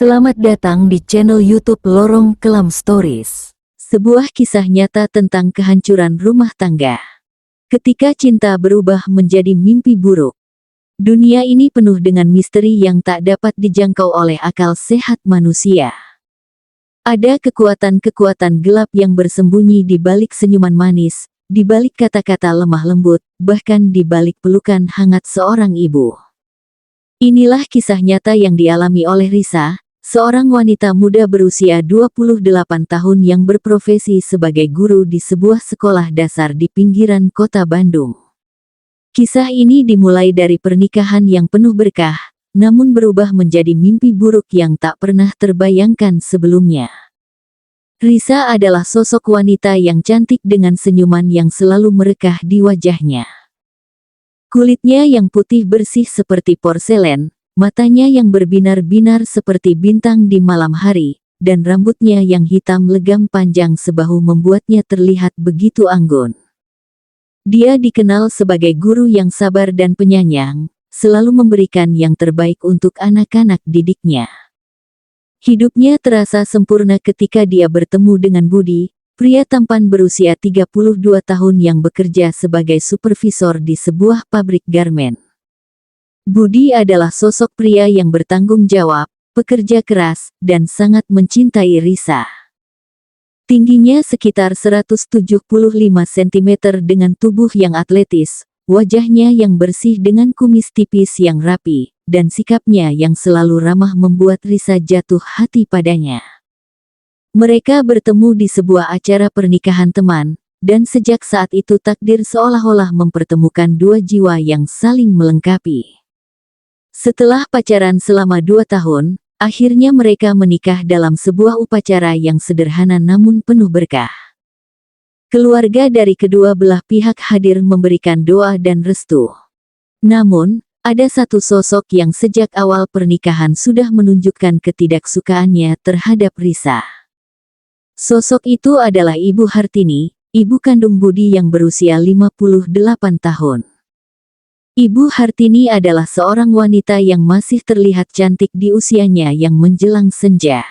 Selamat datang di channel YouTube Lorong Kelam Stories. Sebuah kisah nyata tentang kehancuran rumah tangga. Ketika cinta berubah menjadi mimpi buruk. Dunia ini penuh dengan misteri yang tak dapat dijangkau oleh akal sehat manusia. Ada kekuatan-kekuatan gelap yang bersembunyi di balik senyuman manis, di balik kata-kata lemah lembut, bahkan di balik pelukan hangat seorang ibu. Inilah kisah nyata yang dialami oleh Risa, seorang wanita muda berusia 28 tahun yang berprofesi sebagai guru di sebuah sekolah dasar di pinggiran kota Bandung. Kisah ini dimulai dari pernikahan yang penuh berkah, namun berubah menjadi mimpi buruk yang tak pernah terbayangkan sebelumnya. Risa adalah sosok wanita yang cantik dengan senyuman yang selalu merekah di wajahnya. Kulitnya yang putih bersih seperti porselen, matanya yang berbinar-binar seperti bintang di malam hari, dan rambutnya yang hitam legam panjang sebahu membuatnya terlihat begitu anggun. Dia dikenal sebagai guru yang sabar dan penyayang, selalu memberikan yang terbaik untuk anak-anak didiknya. Hidupnya terasa sempurna ketika dia bertemu dengan Budi, pria tampan berusia 32 tahun yang bekerja sebagai supervisor di sebuah pabrik garmen. Budi adalah sosok pria yang bertanggung jawab, pekerja keras, dan sangat mencintai Risa. Tingginya sekitar 175 cm dengan tubuh yang atletis, wajahnya yang bersih dengan kumis tipis yang rapi, dan sikapnya yang selalu ramah membuat Risa jatuh hati padanya. Mereka bertemu di sebuah acara pernikahan teman, dan sejak saat itu takdir seolah-olah mempertemukan dua jiwa yang saling melengkapi. Setelah pacaran selama 2 tahun, akhirnya mereka menikah dalam sebuah upacara yang sederhana namun penuh berkah. Keluarga dari kedua belah pihak hadir memberikan doa dan restu. Namun, ada satu sosok yang sejak awal pernikahan sudah menunjukkan ketidaksukaannya terhadap Risa. Sosok itu adalah Ibu Hartini, ibu kandung Budi yang berusia 58 tahun. Ibu Hartini adalah seorang wanita yang masih terlihat cantik di usianya yang menjelang senja.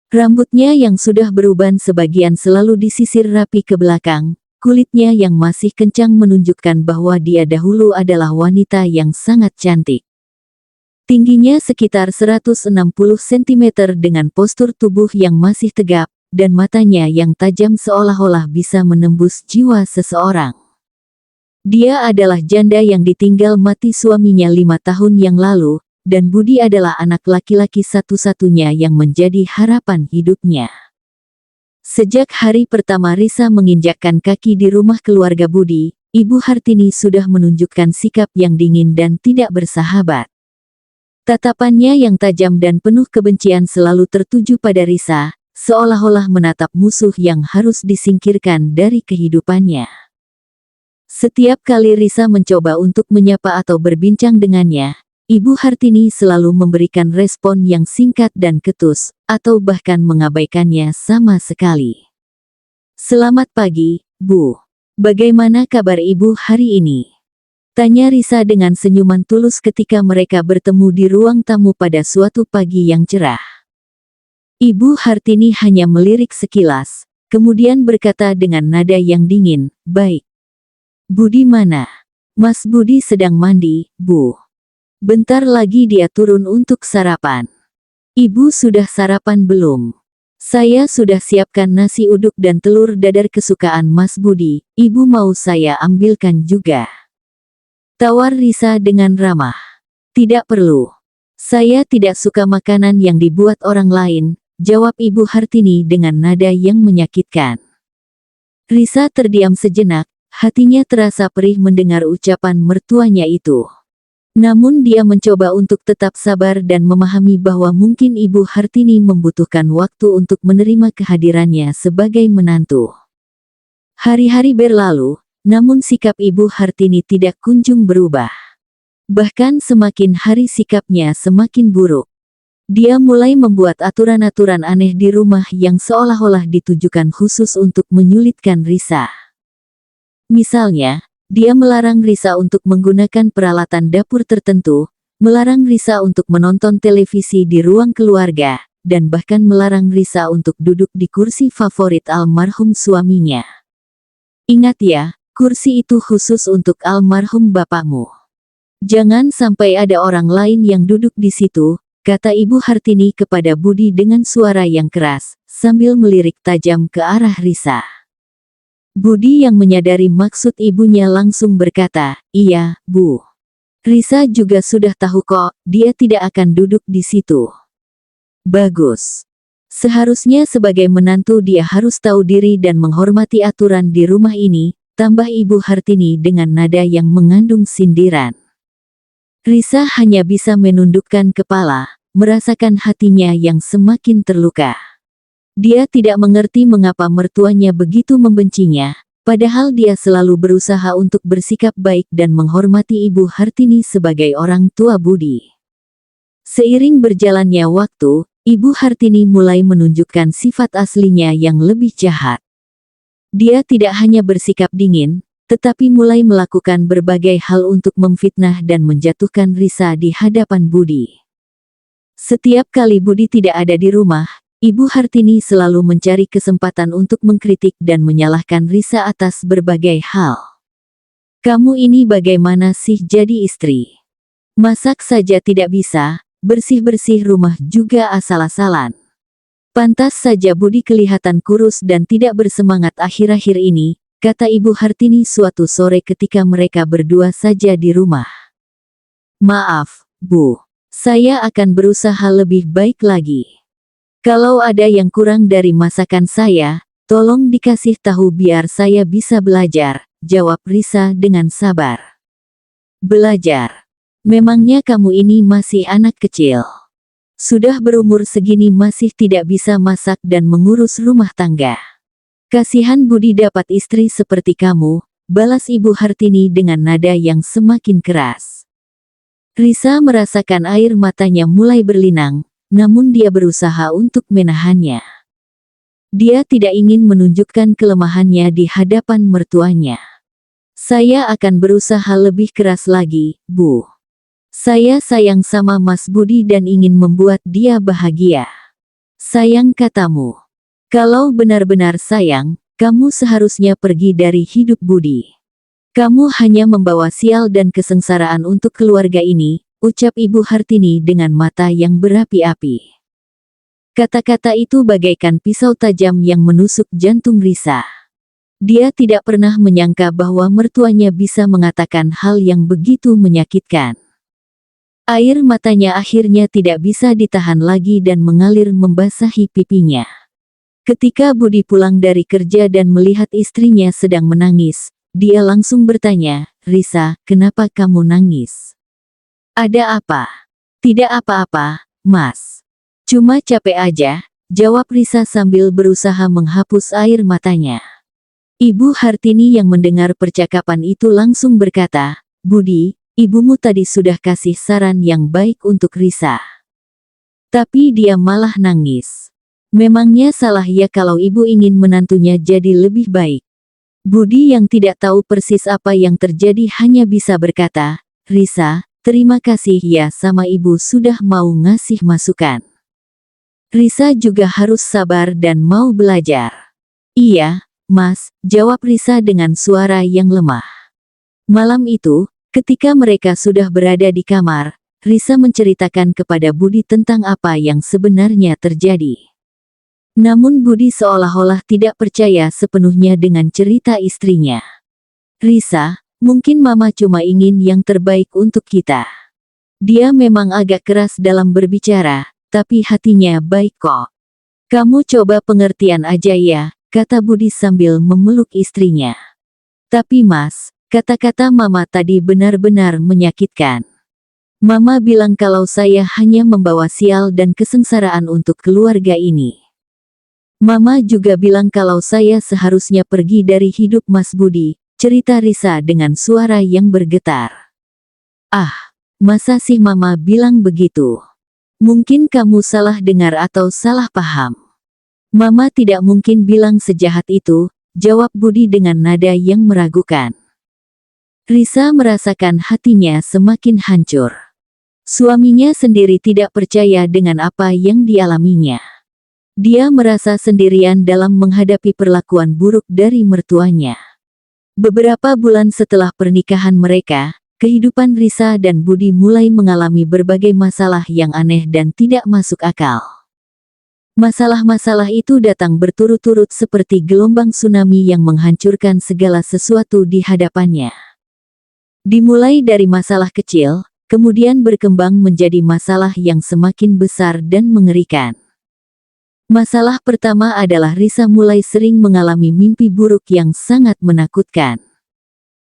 Rambutnya yang sudah beruban sebagian selalu disisir rapi ke belakang, kulitnya yang masih kencang menunjukkan bahwa dia dahulu adalah wanita yang sangat cantik. Tingginya sekitar 160 cm dengan postur tubuh yang masih tegap, dan matanya yang tajam seolah-olah bisa menembus jiwa seseorang. Dia adalah janda yang ditinggal mati suaminya 5 tahun yang lalu, dan Budi adalah anak laki-laki satu-satunya yang menjadi harapan hidupnya. Sejak hari pertama Risa menginjakkan kaki di rumah keluarga Budi, Ibu Hartini sudah menunjukkan sikap yang dingin dan tidak bersahabat. Tatapannya yang tajam dan penuh kebencian selalu tertuju pada Risa, seolah-olah menatap musuh yang harus disingkirkan dari kehidupannya. Setiap kali Risa mencoba untuk menyapa atau berbincang dengannya, Ibu Hartini selalu memberikan respon yang singkat dan ketus, atau bahkan mengabaikannya sama sekali. "Selamat pagi, Bu. Bagaimana kabar Ibu hari ini?" tanya Risa dengan senyuman tulus ketika mereka bertemu di ruang tamu pada suatu pagi yang cerah. Ibu Hartini hanya melirik sekilas, kemudian berkata dengan nada yang dingin, "Baik. Budi mana?" "Mas Budi sedang mandi, Bu. Bentar lagi dia turun untuk sarapan." "Ibu sudah sarapan belum?" "Saya sudah siapkan nasi uduk dan telur dadar kesukaan Mas Budi, Ibu mau saya ambilkan juga?" tawar Risa dengan ramah. "Tidak perlu. Saya tidak suka makanan yang dibuat orang lain," jawab Ibu Hartini dengan nada yang menyakitkan. Risa terdiam sejenak, hatinya terasa perih mendengar ucapan mertuanya itu. Namun dia mencoba untuk tetap sabar dan memahami bahwa mungkin Ibu Hartini membutuhkan waktu untuk menerima kehadirannya sebagai menantu. Hari-hari berlalu, namun sikap Ibu Hartini tidak kunjung berubah. Bahkan semakin hari sikapnya semakin buruk. Dia mulai membuat aturan-aturan aneh di rumah yang seolah-olah ditujukan khusus untuk menyulitkan Risa. Misalnya, dia melarang Risa untuk menggunakan peralatan dapur tertentu, melarang Risa untuk menonton televisi di ruang keluarga, dan bahkan melarang Risa untuk duduk di kursi favorit almarhum suaminya. Ingat ya, kursi itu khusus untuk almarhum bapakmu. Jangan sampai ada orang lain yang duduk di situ, kata Ibu Hartini kepada Budi dengan suara yang keras, sambil melirik tajam ke arah Risa. Budi yang menyadari maksud ibunya langsung berkata, "Iya, Bu. Risa juga sudah tahu kok, dia tidak akan duduk di situ." Bagus. Seharusnya sebagai menantu dia harus tahu diri dan menghormati aturan di rumah ini, tambah Ibu Hartini dengan nada yang mengandung sindiran. Risa hanya bisa menundukkan kepala, merasakan hatinya yang semakin terluka. Dia tidak mengerti mengapa mertuanya begitu membencinya, padahal dia selalu berusaha untuk bersikap baik dan menghormati Ibu Hartini sebagai orang tua Budi. Seiring berjalannya waktu, Ibu Hartini mulai menunjukkan sifat aslinya yang lebih jahat. Dia tidak hanya bersikap dingin, tetapi mulai melakukan berbagai hal untuk memfitnah dan menjatuhkan Risa di hadapan Budi. Setiap kali Budi tidak ada di rumah, Ibu Hartini selalu mencari kesempatan untuk mengkritik dan menyalahkan Risa atas berbagai hal. "Kamu ini bagaimana sih jadi istri? Masak saja tidak bisa, bersih-bersih rumah juga asal-asalan. Pantas saja Budi kelihatan kurus dan tidak bersemangat akhir-akhir ini," kata Ibu Hartini suatu sore ketika mereka berdua saja di rumah. "Maaf, Bu. Saya akan berusaha lebih baik lagi. Kalau ada yang kurang dari masakan saya, tolong dikasih tahu biar saya bisa belajar," jawab Risa dengan sabar. "Belajar? Memangnya kamu ini masih anak kecil? Sudah berumur segini masih tidak bisa masak dan mengurus rumah tangga. Kasihan Budi dapat istri seperti kamu," balas Ibu Hartini dengan nada yang semakin keras. Risa merasakan air matanya mulai berlinang, namun dia berusaha untuk menahannya. Dia tidak ingin menunjukkan kelemahannya di hadapan mertuanya. "Saya akan berusaha lebih keras lagi, Bu. Saya sayang sama Mas Budi dan ingin membuat dia bahagia." "Sayang katamu. Kalau benar-benar sayang, kamu seharusnya pergi dari hidup Budi. Kamu hanya membawa sial dan kesengsaraan untuk keluarga ini," ucap Ibu Hartini dengan mata yang berapi-api. Kata-kata itu bagaikan pisau tajam yang menusuk jantung Risa. Dia tidak pernah menyangka bahwa mertuanya bisa mengatakan hal yang begitu menyakitkan. Air matanya akhirnya tidak bisa ditahan lagi dan mengalir membasahi pipinya. Ketika Budi pulang dari kerja dan melihat istrinya sedang menangis, dia langsung bertanya, "Risa, kenapa kamu nangis?" "Ada apa?" "Tidak apa-apa, Mas. Cuma capek aja," jawab Risa sambil berusaha menghapus air matanya. Ibu Hartini yang mendengar percakapan itu langsung berkata, "Budi, ibumu tadi sudah kasih saran yang baik untuk Risa. Tapi dia malah nangis. Memangnya salah ya kalau ibu ingin menantunya jadi lebih baik?" Budi yang tidak tahu persis apa yang terjadi hanya bisa berkata, "Risa, terima kasih ya sama ibu sudah mau ngasih masukan. Risa juga harus sabar dan mau belajar." "Iya, Mas," jawab Risa dengan suara yang lemah. Malam itu, ketika mereka sudah berada di kamar, Risa menceritakan kepada Budi tentang apa yang sebenarnya terjadi. Namun Budi seolah-olah tidak percaya sepenuhnya dengan cerita istrinya. "Risa, mungkin Mama cuma ingin yang terbaik untuk kita. Dia memang agak keras dalam berbicara, tapi hatinya baik kok. Kamu coba pengertian aja ya," kata Budi sambil memeluk istrinya. "Tapi Mas, kata-kata Mama tadi benar-benar menyakitkan. Mama bilang kalau saya hanya membawa sial dan kesengsaraan untuk keluarga ini. Mama juga bilang kalau saya seharusnya pergi dari hidup Mas Budi," cerita Risa dengan suara yang bergetar. "Ah, masa sih Mama bilang begitu? Mungkin kamu salah dengar atau salah paham. Mama tidak mungkin bilang sejahat itu," jawab Budi dengan nada yang meragukan. Risa merasakan hatinya semakin hancur. Suaminya sendiri tidak percaya dengan apa yang dialaminya. Dia merasa sendirian dalam menghadapi perlakuan buruk dari mertuanya. Beberapa bulan setelah pernikahan mereka, kehidupan Risa dan Budi mulai mengalami berbagai masalah yang aneh dan tidak masuk akal. Masalah-masalah itu datang berturut-turut seperti gelombang tsunami yang menghancurkan segala sesuatu di hadapannya. Dimulai dari masalah kecil, kemudian berkembang menjadi masalah yang semakin besar dan mengerikan. Masalah pertama adalah Risa mulai sering mengalami mimpi buruk yang sangat menakutkan.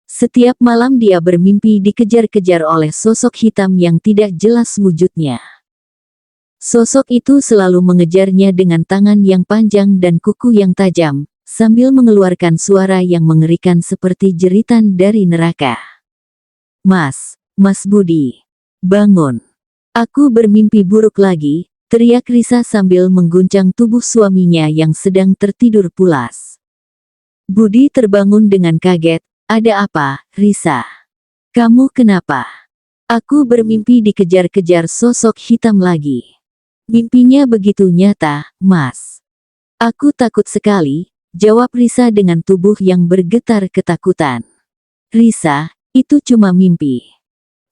Setiap malam dia bermimpi dikejar-kejar oleh sosok hitam yang tidak jelas wujudnya. Sosok itu selalu mengejarnya dengan tangan yang panjang dan kuku yang tajam, sambil mengeluarkan suara yang mengerikan seperti jeritan dari neraka. Mas Budi, bangun. Aku bermimpi buruk lagi, teriak Risa sambil mengguncang tubuh suaminya yang sedang tertidur pulas. Budi terbangun dengan kaget. Ada apa, Risa? Kamu kenapa? Aku bermimpi dikejar-kejar sosok hitam lagi. Mimpinya begitu nyata, Mas. Aku takut sekali, jawab Risa dengan tubuh yang bergetar ketakutan. Risa, itu cuma mimpi.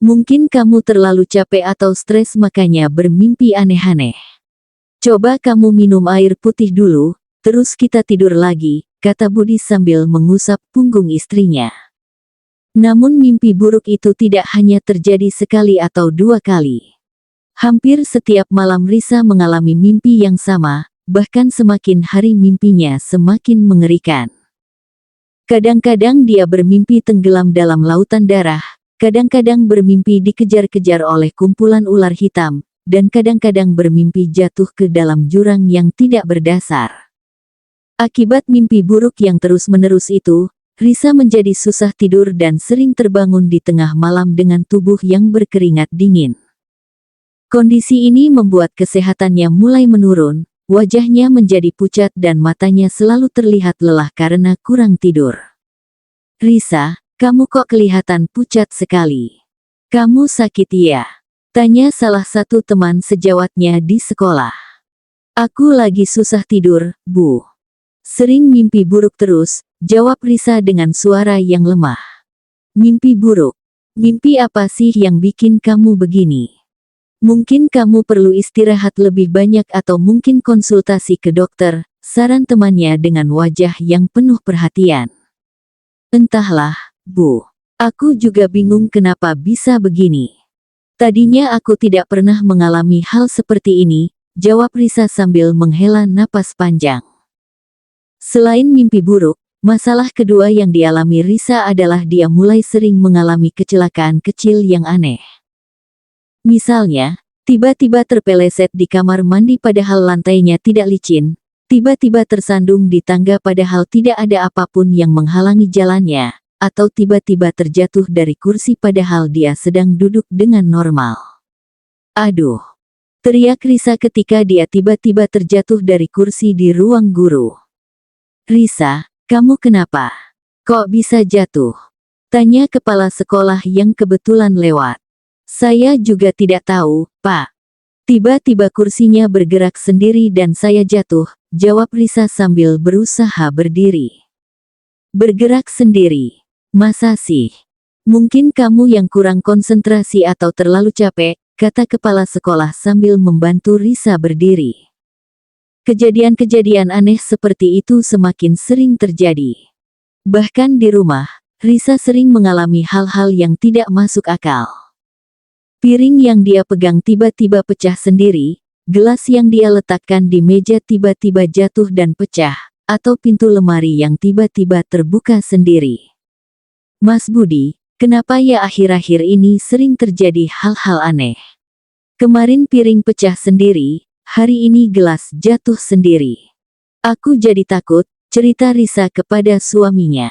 Mungkin kamu terlalu capek atau stres makanya bermimpi aneh-aneh. Coba kamu minum air putih dulu, terus kita tidur lagi, kata Budi sambil mengusap punggung istrinya. Namun mimpi buruk itu tidak hanya terjadi sekali atau dua kali. Hampir setiap malam Risa mengalami mimpi yang sama, bahkan semakin hari mimpinya semakin mengerikan. Kadang-kadang dia bermimpi tenggelam dalam lautan darah, kadang-kadang bermimpi dikejar-kejar oleh kumpulan ular hitam, dan kadang-kadang bermimpi jatuh ke dalam jurang yang tidak berdasar. Akibat mimpi buruk yang terus-menerus itu, Risa menjadi susah tidur dan sering terbangun di tengah malam dengan tubuh yang berkeringat dingin. Kondisi ini membuat kesehatannya mulai menurun, wajahnya menjadi pucat dan matanya selalu terlihat lelah karena kurang tidur. Risa, kamu kok kelihatan pucat sekali. Kamu sakit ya? Tanya salah satu teman sejawatnya di sekolah. Aku lagi susah tidur, Bu. Sering mimpi buruk terus, jawab Risa dengan suara yang lemah. Mimpi buruk? Mimpi apa sih yang bikin kamu begini? Mungkin kamu perlu istirahat lebih banyak atau mungkin konsultasi ke dokter, saran temannya dengan wajah yang penuh perhatian. Entahlah, Bu. Aku juga bingung kenapa bisa begini. Tadinya aku tidak pernah mengalami hal seperti ini, jawab Risa sambil menghela napas panjang. Selain mimpi buruk, masalah kedua yang dialami Risa adalah dia mulai sering mengalami kecelakaan kecil yang aneh. Misalnya, tiba-tiba terpeleset di kamar mandi padahal lantainya tidak licin, tiba-tiba tersandung di tangga padahal tidak ada apapun yang menghalangi jalannya, atau tiba-tiba terjatuh dari kursi padahal dia sedang duduk dengan normal. Aduh! Teriak Risa ketika dia tiba-tiba terjatuh dari kursi di ruang guru. Risa, kamu kenapa? Kok bisa jatuh? Tanya kepala sekolah yang kebetulan lewat. Saya juga tidak tahu, Pak. Tiba-tiba kursinya bergerak sendiri dan saya jatuh, jawab Risa sambil berusaha berdiri. Bergerak sendiri? Masa sih? Mungkin kamu yang kurang konsentrasi atau terlalu capek, kata kepala sekolah sambil membantu Risa berdiri. Kejadian-kejadian aneh seperti itu semakin sering terjadi. Bahkan di rumah, Risa sering mengalami hal-hal yang tidak masuk akal. Piring yang dia pegang tiba-tiba pecah sendiri, gelas yang dia letakkan di meja tiba-tiba jatuh dan pecah, atau pintu lemari yang tiba-tiba terbuka sendiri. Mas Budi, kenapa ya akhir-akhir ini sering terjadi hal-hal aneh? Kemarin piring pecah sendiri, hari ini gelas jatuh sendiri. Aku jadi takut, cerita Risa kepada suaminya.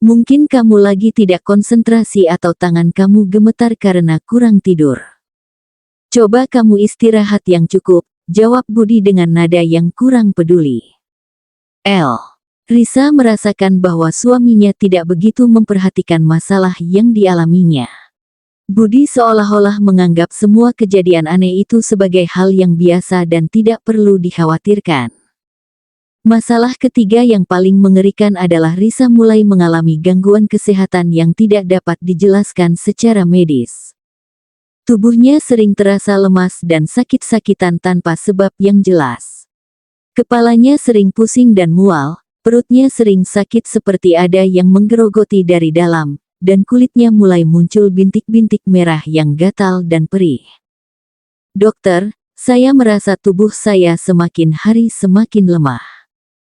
Mungkin kamu lagi tidak konsentrasi atau tangan kamu gemetar karena kurang tidur. Coba kamu istirahat yang cukup, jawab Budi dengan nada yang kurang peduli. Risa merasakan bahwa suaminya tidak begitu memperhatikan masalah yang dialaminya. Budi seolah-olah menganggap semua kejadian aneh itu sebagai hal yang biasa dan tidak perlu dikhawatirkan. Masalah ketiga yang paling mengerikan adalah Risa mulai mengalami gangguan kesehatan yang tidak dapat dijelaskan secara medis. Tubuhnya sering terasa lemas dan sakit-sakitan tanpa sebab yang jelas. Kepalanya sering pusing dan mual, perutnya sering sakit seperti ada yang menggerogoti dari dalam, dan kulitnya mulai muncul bintik-bintik merah yang gatal dan perih. Dokter, saya merasa tubuh saya semakin hari semakin lemah.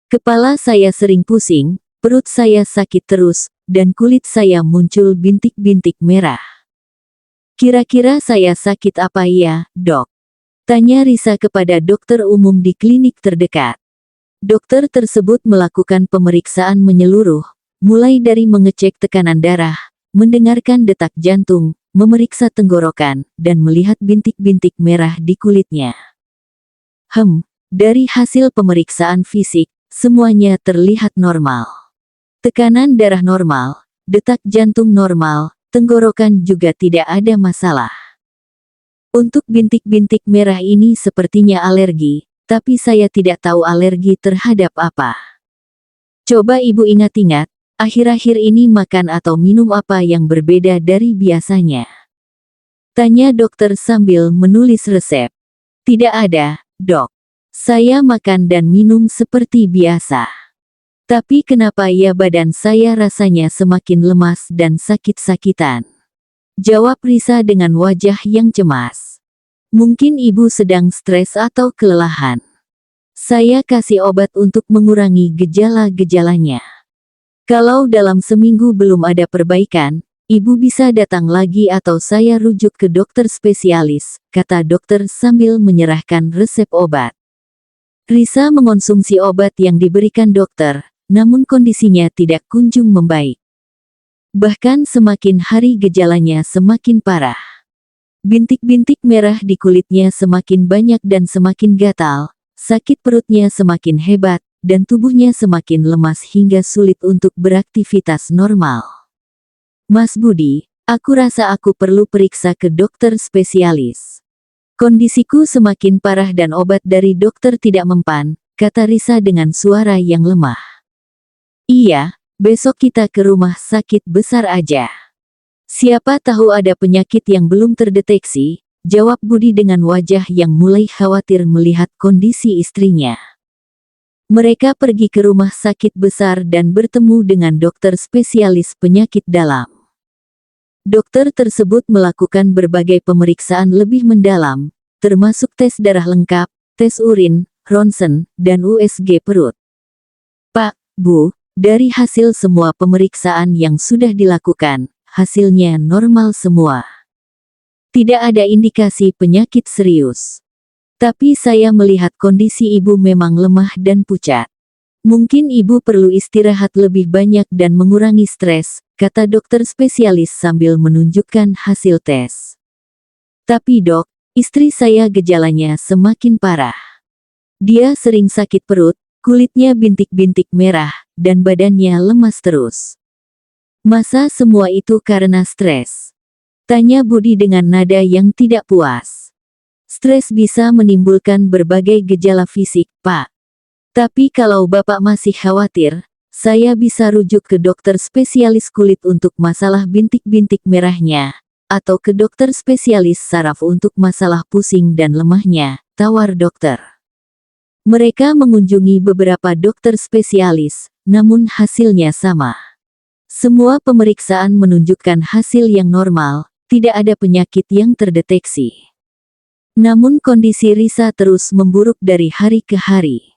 Kepala saya sering pusing, perut saya sakit terus, dan kulit saya muncul bintik-bintik merah. Kira-kira saya sakit apa ya, dok? Tanya Risa kepada dokter umum di klinik terdekat. Dokter tersebut melakukan pemeriksaan menyeluruh, mulai dari mengecek tekanan darah, mendengarkan detak jantung, memeriksa tenggorokan, dan melihat bintik-bintik merah di kulitnya. Dari hasil pemeriksaan fisik, semuanya terlihat normal. Tekanan darah normal, detak jantung normal, tenggorokan juga tidak ada masalah. Untuk bintik-bintik merah ini sepertinya alergi, tapi saya tidak tahu alergi terhadap apa. Coba ibu ingat-ingat, akhir-akhir ini makan atau minum apa yang berbeda dari biasanya? Tanya dokter sambil menulis resep. Tidak ada, dok. Saya makan dan minum seperti biasa. Tapi kenapa ya badan saya rasanya semakin lemas dan sakit-sakitan? Jawab Risa dengan wajah yang cemas. Mungkin ibu sedang stres atau kelelahan. Saya kasih obat untuk mengurangi gejala-gejalanya. Kalau dalam seminggu belum ada perbaikan, ibu bisa datang lagi atau saya rujuk ke dokter spesialis, kata dokter sambil menyerahkan resep obat. Risa mengonsumsi obat yang diberikan dokter, namun kondisinya tidak kunjung membaik. Bahkan semakin hari gejalanya semakin parah. Bintik-bintik merah di kulitnya semakin banyak dan semakin gatal, sakit perutnya semakin hebat, dan tubuhnya semakin lemas hingga sulit untuk beraktivitas normal. Mas Budi, aku rasa aku perlu periksa ke dokter spesialis. Kondisiku semakin parah dan obat dari dokter tidak mempan, kata Risa dengan suara yang lemah. Iya, besok kita ke rumah sakit besar aja. Siapa tahu ada penyakit yang belum terdeteksi, jawab Budi dengan wajah yang mulai khawatir melihat kondisi istrinya. Mereka pergi ke rumah sakit besar dan bertemu dengan dokter spesialis penyakit dalam. Dokter tersebut melakukan berbagai pemeriksaan lebih mendalam, termasuk tes darah lengkap, tes urin, ronsen, dan USG perut. Pak, Bu, dari hasil semua pemeriksaan yang sudah dilakukan, hasilnya normal semua. Tidak ada indikasi penyakit serius. Tapi saya melihat kondisi ibu memang lemah dan pucat. Mungkin ibu perlu istirahat lebih banyak dan mengurangi stres, kata dokter spesialis sambil menunjukkan hasil tes. Tapi dok, istri saya gejalanya semakin parah. Dia sering sakit perut, kulitnya bintik-bintik merah, dan badannya lemas terus. Masa semua itu karena stres? Tanya Budi dengan nada yang tidak puas. Stres bisa menimbulkan berbagai gejala fisik, Pak. Tapi kalau Bapak masih khawatir, saya bisa rujuk ke dokter spesialis kulit untuk masalah bintik-bintik merahnya, atau ke dokter spesialis saraf untuk masalah pusing dan lemahnya, tawar dokter. Mereka mengunjungi beberapa dokter spesialis, namun hasilnya sama. Semua pemeriksaan menunjukkan hasil yang normal, tidak ada penyakit yang terdeteksi. Namun kondisi Risa terus memburuk dari hari ke hari.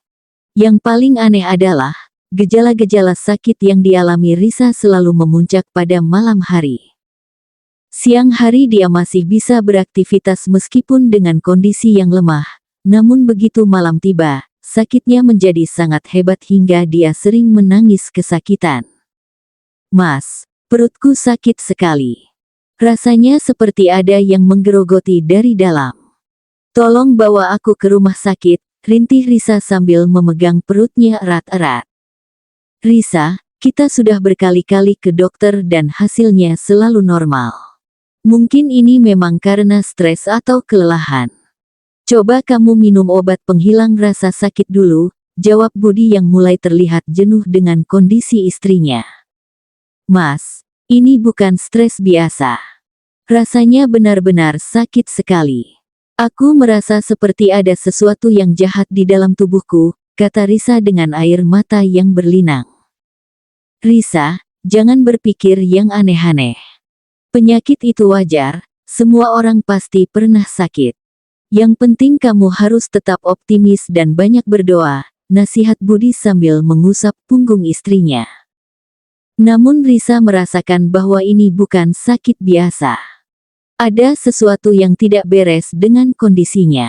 Yang paling aneh adalah, gejala-gejala sakit yang dialami Risa selalu memuncak pada malam hari. Siang hari dia masih bisa beraktivitas meskipun dengan kondisi yang lemah, namun begitu malam tiba, sakitnya menjadi sangat hebat hingga dia sering menangis kesakitan. Mas, perutku sakit sekali. Rasanya seperti ada yang menggerogoti dari dalam. Tolong bawa aku ke rumah sakit, rintih Risa sambil memegang perutnya erat-erat. Risa, kita sudah berkali-kali ke dokter dan hasilnya selalu normal. Mungkin ini memang karena stres atau kelelahan. Coba kamu minum obat penghilang rasa sakit dulu, jawab Budi yang mulai terlihat jenuh dengan kondisi istrinya. Mas, ini bukan stres biasa. Rasanya benar-benar sakit sekali. Aku merasa seperti ada sesuatu yang jahat di dalam tubuhku, kata Risa dengan air mata yang berlinang. Risa, jangan berpikir yang aneh-aneh. Penyakit itu wajar, semua orang pasti pernah sakit. Yang penting kamu harus tetap optimis dan banyak berdoa, nasihat Budi sambil mengusap punggung istrinya. Namun Risa merasakan bahwa ini bukan sakit biasa. Ada sesuatu yang tidak beres dengan kondisinya.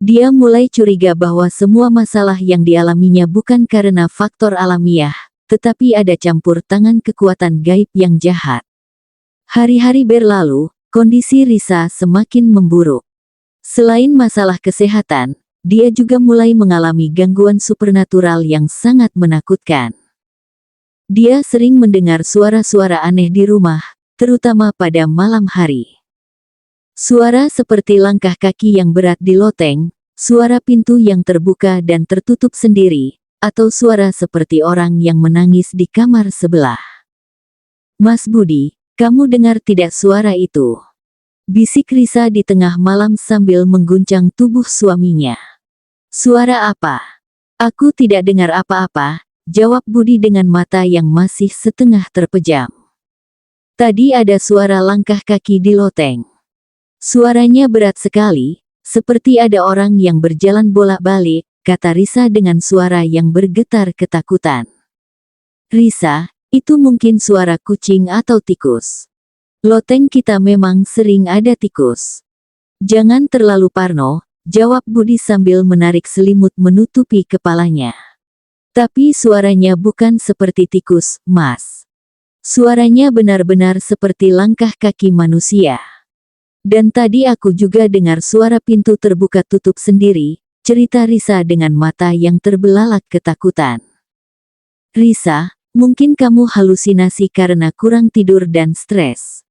Dia mulai curiga bahwa semua masalah yang dialaminya bukan karena faktor alamiah, tetapi ada campur tangan kekuatan gaib yang jahat. Hari-hari berlalu, kondisi Risa semakin memburuk. Selain masalah kesehatan, dia juga mulai mengalami gangguan supernatural yang sangat menakutkan. Dia sering mendengar suara-suara aneh di rumah, terutama pada malam hari. Suara seperti langkah kaki yang berat di loteng, suara pintu yang terbuka dan tertutup sendiri, atau suara seperti orang yang menangis di kamar sebelah. Mas Budi, kamu dengar tidak suara itu? Bisik Risa di tengah malam sambil mengguncang tubuh suaminya. Suara apa? Aku tidak dengar apa-apa, jawab Budi dengan mata yang masih setengah terpejam. Tadi ada suara langkah kaki di loteng. Suaranya berat sekali, seperti ada orang yang berjalan bolak-balik, kata Risa dengan suara yang bergetar ketakutan. Risa, itu mungkin suara kucing atau tikus. Loteng kita memang sering ada tikus. Jangan terlalu parno, jawab Budi sambil menarik selimut menutupi kepalanya. Tapi suaranya bukan seperti tikus, Mas. Suaranya benar-benar seperti langkah kaki manusia. Dan tadi aku juga dengar suara pintu terbuka tutup sendiri, cerita Risa dengan mata yang terbelalak ketakutan. Risa, mungkin kamu halusinasi karena kurang tidur dan stres.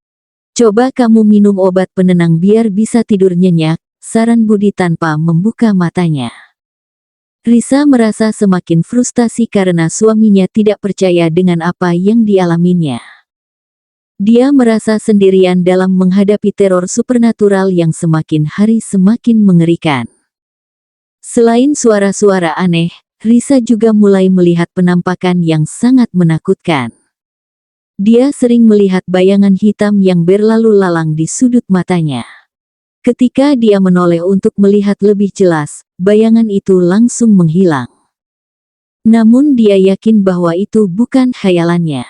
Coba kamu minum obat penenang biar bisa tidur nyenyak, saran Budi tanpa membuka matanya. Risa merasa semakin frustasi karena suaminya tidak percaya dengan apa yang dialaminya. Dia merasa sendirian dalam menghadapi teror supernatural yang semakin hari semakin mengerikan. Selain suara-suara aneh, Risa juga mulai melihat penampakan yang sangat menakutkan. Dia sering melihat bayangan hitam yang berlalu lalang di sudut matanya. Ketika dia menoleh untuk melihat lebih jelas, bayangan itu langsung menghilang. Namun dia yakin bahwa itu bukan khayalannya.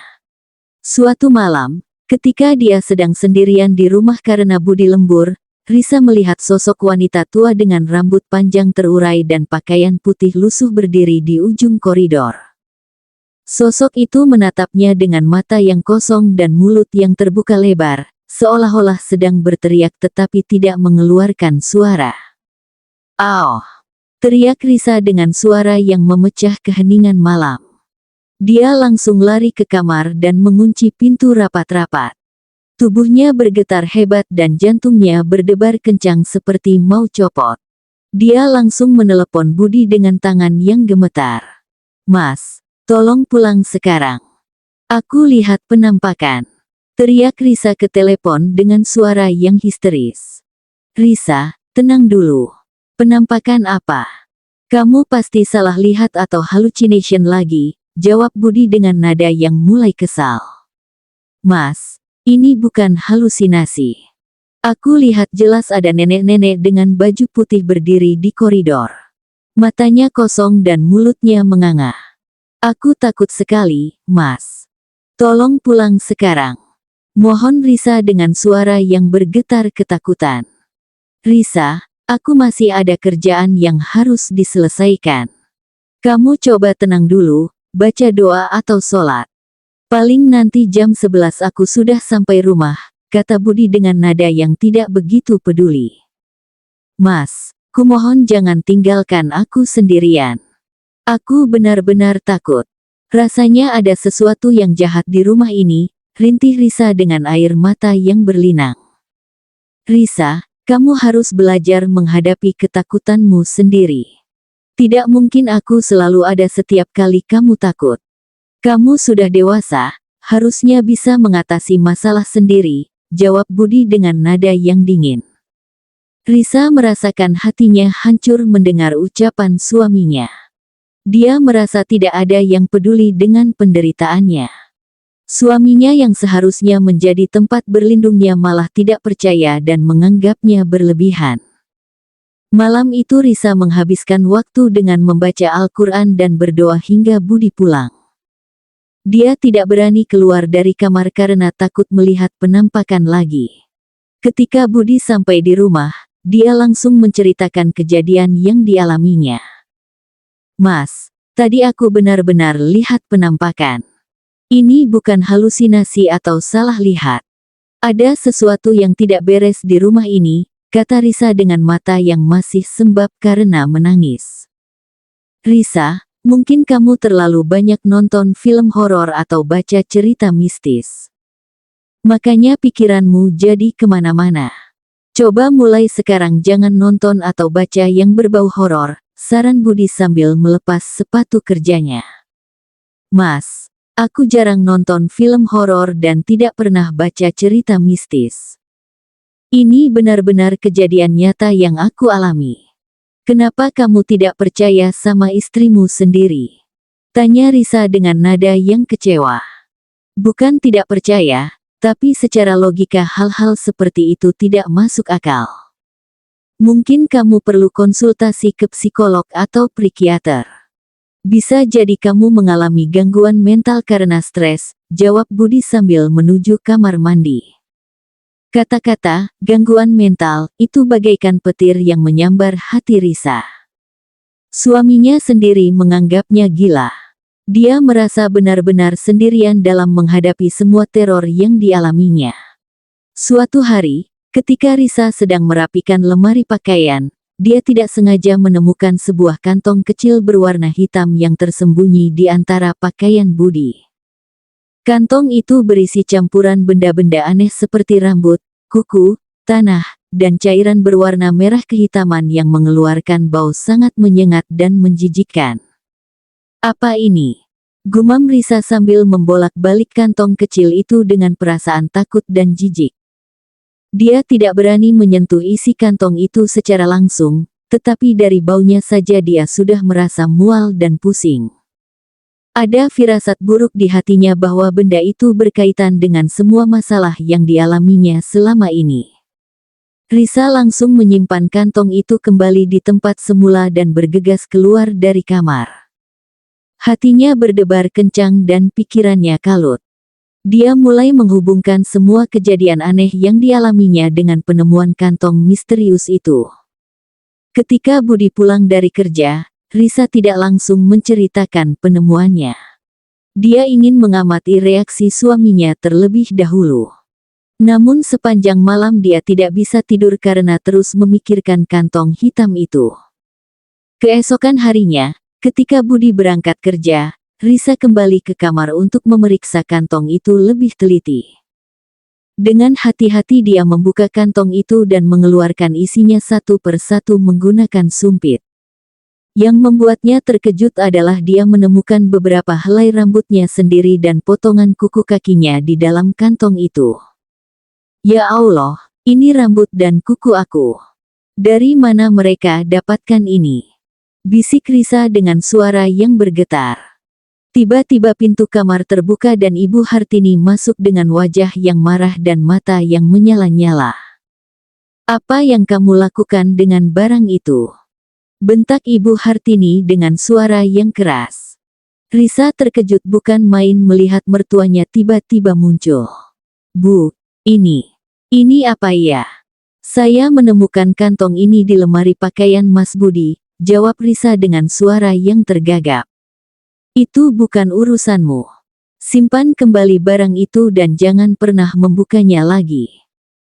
Suatu malam, ketika dia sedang sendirian di rumah karena Budi lembur, Risa melihat sosok wanita tua dengan rambut panjang terurai dan pakaian putih lusuh berdiri di ujung koridor. Sosok itu menatapnya dengan mata yang kosong dan mulut yang terbuka lebar, seolah-olah sedang berteriak tetapi tidak mengeluarkan suara. "Aoh!" teriak Risa dengan suara yang memecah keheningan malam. Dia langsung lari ke kamar dan mengunci pintu rapat-rapat. Tubuhnya bergetar hebat dan jantungnya berdebar kencang seperti mau copot. Dia langsung menelepon Budi dengan tangan yang gemetar. "Mas, tolong pulang sekarang. Aku lihat penampakan," teriak Risa ke telepon dengan suara yang histeris. "Risa, tenang dulu. Penampakan apa? Kamu pasti salah lihat atau hallucination lagi," jawab Budi dengan nada yang mulai kesal. "Mas, ini bukan halusinasi. Aku lihat jelas ada nenek-nenek dengan baju putih berdiri di koridor. Matanya kosong dan mulutnya menganga. Aku takut sekali, Mas. Tolong pulang sekarang. Mohon," Risa dengan suara yang bergetar ketakutan. "Risa, aku masih ada kerjaan yang harus diselesaikan. Kamu coba tenang dulu, baca doa atau sholat. Paling nanti jam 11 aku sudah sampai rumah," kata Budi dengan nada yang tidak begitu peduli. "Mas, kumohon jangan tinggalkan aku sendirian. Aku benar-benar takut. Rasanya ada sesuatu yang jahat di rumah ini," rintih Risa dengan air mata yang berlinang. Risa, kamu harus belajar menghadapi ketakutanmu sendiri. Tidak mungkin aku selalu ada setiap kali kamu takut. Kamu sudah dewasa, harusnya bisa mengatasi masalah sendiri, jawab Budi dengan nada yang dingin. Risa merasakan hatinya hancur mendengar ucapan suaminya. Dia merasa tidak ada yang peduli dengan penderitaannya. Suaminya yang seharusnya menjadi tempat berlindungnya malah tidak percaya dan menganggapnya berlebihan. Malam itu Risa menghabiskan waktu dengan membaca Al-Quran dan berdoa hingga Budi pulang. Dia tidak berani keluar dari kamar karena takut melihat penampakan lagi. Ketika Budi sampai di rumah, dia langsung menceritakan kejadian yang dialaminya. Mas, tadi aku benar-benar lihat penampakan. Ini bukan halusinasi atau salah lihat. Ada sesuatu yang tidak beres di rumah ini, kata Risa dengan mata yang masih sembab karena menangis. Risa, mungkin kamu terlalu banyak nonton film horor atau baca cerita mistis. Makanya pikiranmu jadi kemana-mana. Coba mulai sekarang jangan nonton atau baca yang berbau horor, saran Budi sambil melepas sepatu kerjanya. Mas, aku jarang nonton film horor dan tidak pernah baca cerita mistis. Ini benar-benar kejadian nyata yang aku alami. Kenapa kamu tidak percaya sama istrimu sendiri? Tanya Risa dengan nada yang kecewa. Bukan tidak percaya, tapi secara logika hal-hal seperti itu tidak masuk akal. Mungkin kamu perlu konsultasi ke psikolog atau psikiater. Bisa jadi kamu mengalami gangguan mental karena stres, jawab Budi sambil menuju kamar mandi. Kata-kata, gangguan mental, itu bagaikan petir yang menyambar hati Risa. Suaminya sendiri menganggapnya gila. Dia merasa benar-benar sendirian dalam menghadapi semua teror yang dialaminya. Suatu hari, ketika Risa sedang merapikan lemari pakaian, dia tidak sengaja menemukan sebuah kantong kecil berwarna hitam yang tersembunyi di antara pakaian Budi. Kantong itu berisi campuran benda-benda aneh seperti rambut, kuku, tanah, dan cairan berwarna merah kehitaman yang mengeluarkan bau sangat menyengat dan menjijikkan. Apa ini? Gumam Risa sambil membolak-balik kantong kecil itu dengan perasaan takut dan jijik. Dia tidak berani menyentuh isi kantong itu secara langsung, tetapi dari baunya saja dia sudah merasa mual dan pusing. Ada firasat buruk di hatinya bahwa benda itu berkaitan dengan semua masalah yang dialaminya selama ini. Risa langsung menyimpan kantong itu kembali di tempat semula dan bergegas keluar dari kamar. Hatinya berdebar kencang dan pikirannya kalut. Dia mulai menghubungkan semua kejadian aneh yang dialaminya dengan penemuan kantong misterius itu. Ketika Budi pulang dari kerja, Risa tidak langsung menceritakan penemuannya. Dia ingin mengamati reaksi suaminya terlebih dahulu. Namun sepanjang malam dia tidak bisa tidur karena terus memikirkan kantong hitam itu. Keesokan harinya, ketika Budi berangkat kerja, Risa kembali ke kamar untuk memeriksa kantong itu lebih teliti. Dengan hati-hati dia membuka kantong itu dan mengeluarkan isinya satu persatu menggunakan sumpit. Yang membuatnya terkejut adalah dia menemukan beberapa helai rambutnya sendiri dan potongan kuku kakinya di dalam kantong itu. Ya Allah, ini rambut dan kuku aku. Dari mana mereka dapatkan ini? Bisik Risa dengan suara yang bergetar. Tiba-tiba pintu kamar terbuka dan Ibu Hartini masuk dengan wajah yang marah dan mata yang menyala-nyala. Apa yang kamu lakukan dengan barang itu? Bentak Ibu Hartini dengan suara yang keras. Risa terkejut bukan main melihat mertuanya tiba-tiba muncul. Bu, ini apa ya? Saya menemukan kantong ini di lemari pakaian Mas Budi, jawab Risa dengan suara yang tergagap. Itu bukan urusanmu. Simpan kembali barang itu dan jangan pernah membukanya lagi.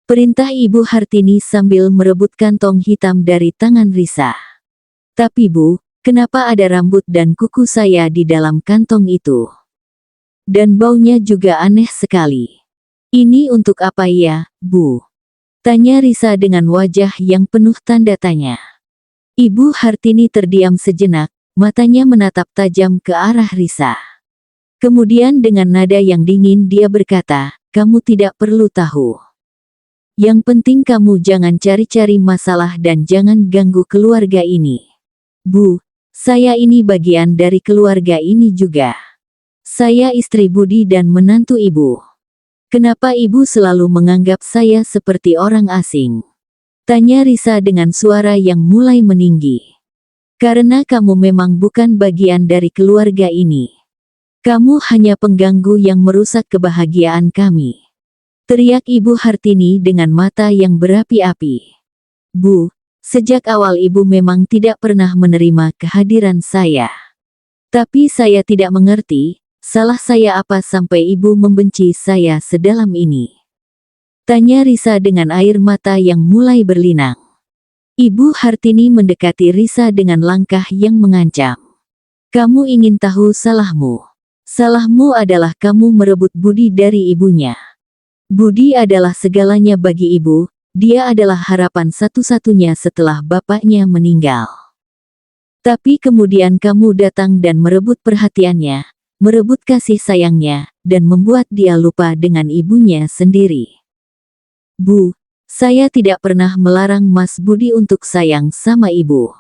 Perintah Ibu Hartini sambil merebut kantong hitam dari tangan Risa. Tapi Bu, kenapa ada rambut dan kuku saya di dalam kantong itu? Dan baunya juga aneh sekali. Ini untuk apa ya, Bu? Tanya Risa dengan wajah yang penuh tanda tanya. Ibu Hartini terdiam sejenak, matanya menatap tajam ke arah Risa. Kemudian dengan nada yang dingin dia berkata, "Kamu tidak perlu tahu. Yang penting kamu jangan cari-cari masalah dan jangan ganggu keluarga ini." "Bu, saya ini bagian dari keluarga ini juga. Saya istri Budi dan menantu ibu. Kenapa ibu selalu menganggap saya seperti orang asing?" Tanya Risa dengan suara yang mulai meninggi. "Karena kamu memang bukan bagian dari keluarga ini. Kamu hanya pengganggu yang merusak kebahagiaan kami." Teriak Ibu Hartini dengan mata yang berapi-api. "Bu, sejak awal ibu memang tidak pernah menerima kehadiran saya. Tapi saya tidak mengerti, salah saya apa sampai ibu membenci saya sedalam ini?" Tanya Risa dengan air mata yang mulai berlinang. Ibu Hartini mendekati Risa dengan langkah yang mengancam. "Kamu ingin tahu salahmu? Salahmu adalah kamu merebut Budi dari ibunya. Budi adalah segalanya bagi ibu, dia adalah harapan satu-satunya setelah bapaknya meninggal. Tapi kemudian kamu datang dan merebut perhatiannya, merebut kasih sayangnya, dan membuat dia lupa dengan ibunya sendiri." "Bu, saya tidak pernah melarang Mas Budi untuk sayang sama ibu.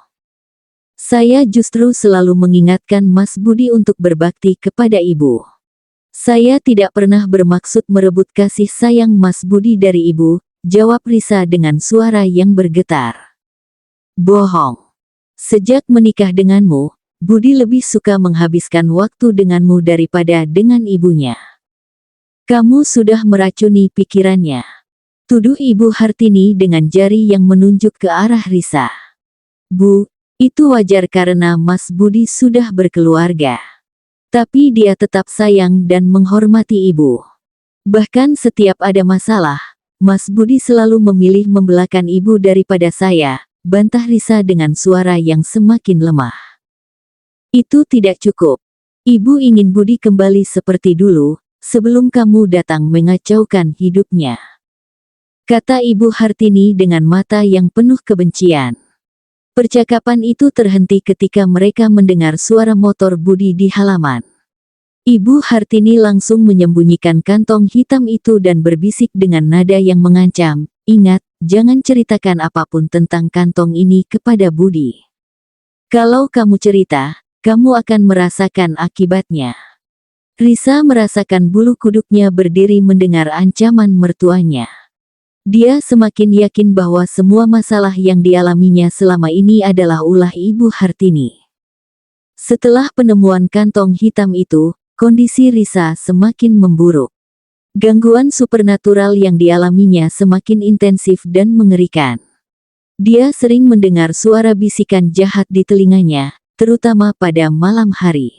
Saya justru selalu mengingatkan Mas Budi untuk berbakti kepada ibu. Saya tidak pernah bermaksud merebut kasih sayang Mas Budi dari ibu," jawab Risa dengan suara yang bergetar. "Bohong. Sejak menikah denganmu, Budi lebih suka menghabiskan waktu denganmu daripada dengan ibunya. Kamu sudah meracuni pikirannya." Tuduh Ibu Hartini dengan jari yang menunjuk ke arah Risa. "Bu, itu wajar karena Mas Budi sudah berkeluarga. Tapi dia tetap sayang dan menghormati ibu. Bahkan setiap ada masalah, Mas Budi selalu memilih membelakang ibu daripada saya," bantah Risa dengan suara yang semakin lemah. "Itu tidak cukup. Ibu ingin Budi kembali seperti dulu, sebelum kamu datang mengacaukan hidupnya," kata Ibu Hartini dengan mata yang penuh kebencian. Percakapan itu terhenti ketika mereka mendengar suara motor Budi di halaman. Ibu Hartini langsung menyembunyikan kantong hitam itu dan berbisik dengan nada yang mengancam, "Ingat, jangan ceritakan apapun tentang kantong ini kepada Budi. Kalau kamu cerita, kamu akan merasakan akibatnya." Risa merasakan bulu kuduknya berdiri mendengar ancaman mertuanya. Dia semakin yakin bahwa semua masalah yang dialaminya selama ini adalah ulah Ibu Hartini. Setelah penemuan kantong hitam itu, kondisi Risa semakin memburuk. Gangguan supernatural yang dialaminya semakin intensif dan mengerikan. Dia sering mendengar suara bisikan jahat di telinganya, terutama pada malam hari.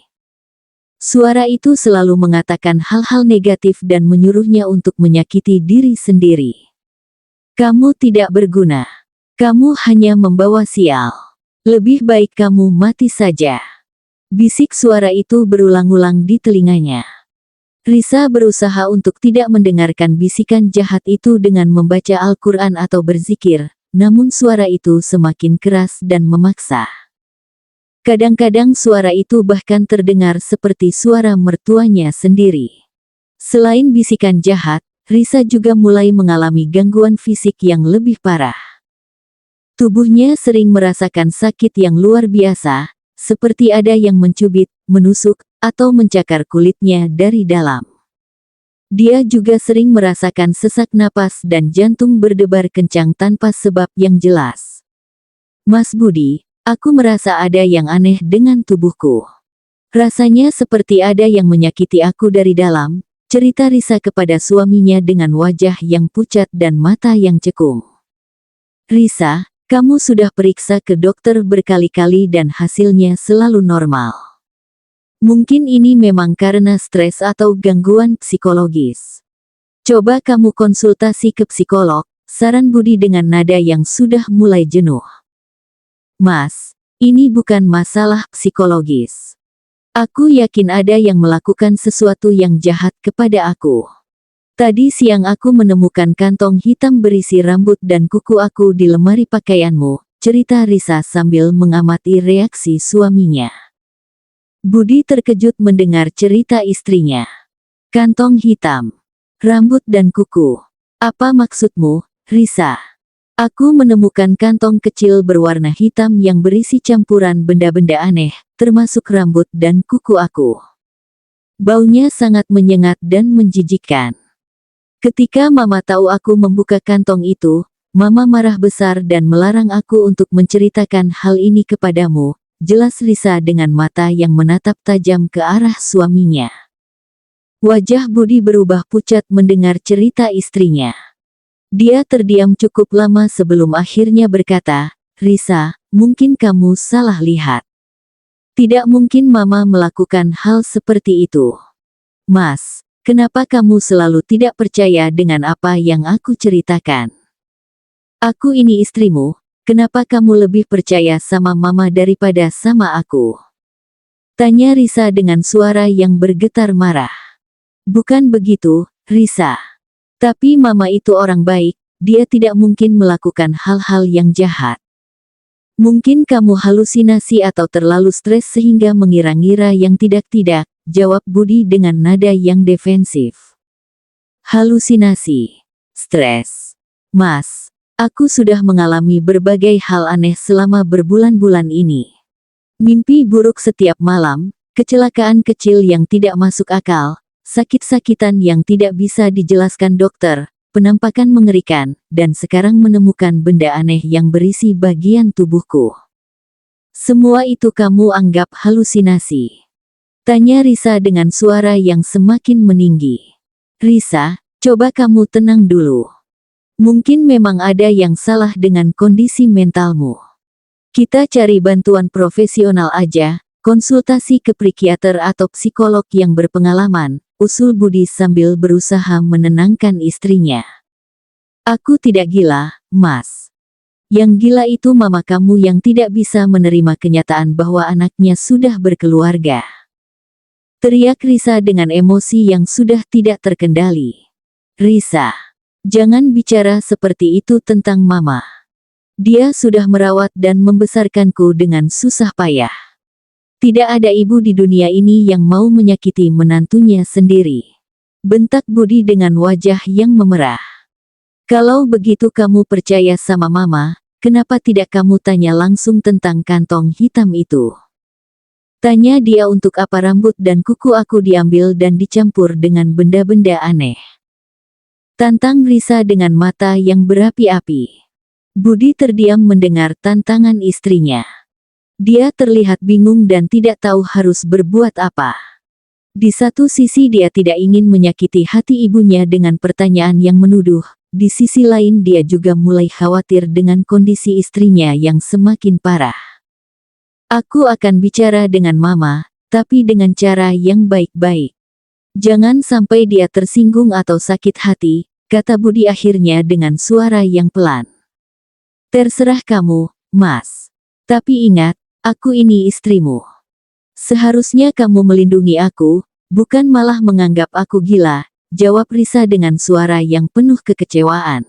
Suara itu selalu mengatakan hal-hal negatif dan menyuruhnya untuk menyakiti diri sendiri. "Kamu tidak berguna. Kamu hanya membawa sial. Lebih baik kamu mati saja." Bisik suara itu berulang-ulang di telinganya. Risa berusaha untuk tidak mendengarkan bisikan jahat itu dengan membaca Al-Quran atau berzikir, namun suara itu semakin keras dan memaksa. Kadang-kadang suara itu bahkan terdengar seperti suara mertuanya sendiri. Selain bisikan jahat, Risa juga mulai mengalami gangguan fisik yang lebih parah. Tubuhnya sering merasakan sakit yang luar biasa, seperti ada yang mencubit, menusuk, atau mencakar kulitnya dari dalam. Dia juga sering merasakan sesak napas dan jantung berdebar kencang tanpa sebab yang jelas. "Mas Budi, aku merasa ada yang aneh dengan tubuhku. Rasanya seperti ada yang menyakiti aku dari dalam," cerita Risa kepada suaminya dengan wajah yang pucat dan mata yang cekung. "Risa, kamu sudah periksa ke dokter berkali-kali dan hasilnya selalu normal. Mungkin ini memang karena stres atau gangguan psikologis. Coba kamu konsultasi ke psikolog," saran Budi dengan nada yang sudah mulai jenuh. "Mas, ini bukan masalah psikologis. Aku yakin ada yang melakukan sesuatu yang jahat kepada aku. Tadi siang aku menemukan kantong hitam berisi rambut dan kuku aku di lemari pakaianmu, cerita Risa sambil mengamati reaksi suaminya. Budi terkejut mendengar cerita istrinya. Kantong hitam, rambut dan kuku. Apa maksudmu, Risa? Aku menemukan kantong kecil berwarna hitam yang berisi campuran benda-benda aneh, termasuk rambut dan kuku aku. Baunya sangat menyengat dan menjijikkan. Ketika Mama tahu aku membuka kantong itu, Mama marah besar dan melarang aku untuk menceritakan hal ini kepadamu, jelas Risa dengan mata yang menatap tajam ke arah suaminya. Wajah Budi berubah pucat mendengar cerita istrinya. Dia terdiam cukup lama sebelum akhirnya berkata, "Risa, mungkin kamu salah lihat. Tidak mungkin Mama melakukan hal seperti itu. Mas, kenapa kamu selalu tidak percaya dengan apa yang aku ceritakan? Aku ini istrimu, kenapa kamu lebih percaya sama Mama daripada sama aku?" Tanya Risa dengan suara yang bergetar marah. "Bukan begitu, Risa. Tapi Mama itu orang baik, dia tidak mungkin melakukan hal-hal yang jahat. Mungkin kamu halusinasi atau terlalu stres sehingga mengira-ngira yang tidak-tidak," jawab Budi dengan nada yang defensif. "Halusinasi, stres. Mas, aku sudah mengalami berbagai hal aneh selama berbulan-bulan ini. Mimpi buruk setiap malam, kecelakaan kecil yang tidak masuk akal, sakit-sakitan yang tidak bisa dijelaskan dokter, penampakan mengerikan, dan sekarang menemukan benda aneh yang berisi bagian tubuhku. Semua itu kamu anggap halusinasi?" Tanya Risa dengan suara yang semakin meninggi. "Risa, coba kamu tenang dulu. Mungkin memang ada yang salah dengan kondisi mentalmu. Kita cari bantuan profesional aja, konsultasi ke psikiater atau psikolog yang berpengalaman," usul Budi sambil berusaha menenangkan istrinya. "Aku tidak gila, Mas. Yang gila itu Mama kamu yang tidak bisa menerima kenyataan bahwa anaknya sudah berkeluarga." Teriak Risa dengan emosi yang sudah tidak terkendali. "Risa, jangan bicara seperti itu tentang Mama. Dia sudah merawat dan membesarkanku dengan susah payah. Tidak ada ibu di dunia ini yang mau menyakiti menantunya sendiri," bentak Budi dengan wajah yang memerah. "Kalau begitu kamu percaya sama Mama, kenapa tidak kamu tanya langsung tentang kantong hitam itu? Tanya dia untuk apa rambut dan kuku aku diambil dan dicampur dengan benda-benda aneh." Tantang Risa dengan mata yang berapi-api. Budi terdiam mendengar tantangan istrinya. Dia terlihat bingung dan tidak tahu harus berbuat apa. Di satu sisi dia tidak ingin menyakiti hati ibunya dengan pertanyaan yang menuduh, di sisi lain dia juga mulai khawatir dengan kondisi istrinya yang semakin parah. "Aku akan bicara dengan Mama, tapi dengan cara yang baik-baik. Jangan sampai dia tersinggung atau sakit hati," kata Budi akhirnya dengan suara yang pelan. "Terserah kamu, Mas. Tapi ingat, aku ini istrimu. Seharusnya kamu melindungi aku, bukan malah menganggap aku gila," jawab Risa dengan suara yang penuh kekecewaan.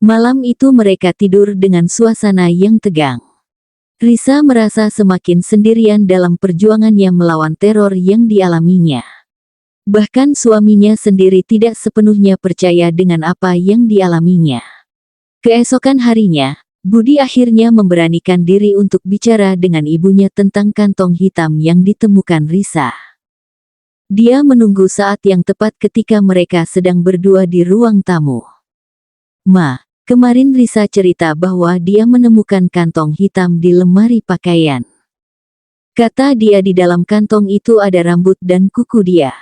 Malam itu mereka tidur dengan suasana yang tegang. Risa merasa semakin sendirian dalam perjuangannya melawan teror yang dialaminya. Bahkan suaminya sendiri tidak sepenuhnya percaya dengan apa yang dialaminya. Keesokan harinya, Budi akhirnya memberanikan diri untuk bicara dengan ibunya tentang kantong hitam yang ditemukan Risa. Dia menunggu saat yang tepat ketika mereka sedang berdua di ruang tamu. "Ma, kemarin Risa cerita bahwa dia menemukan kantong hitam di lemari pakaian. Kata dia di dalam kantong itu ada rambut dan kuku dia.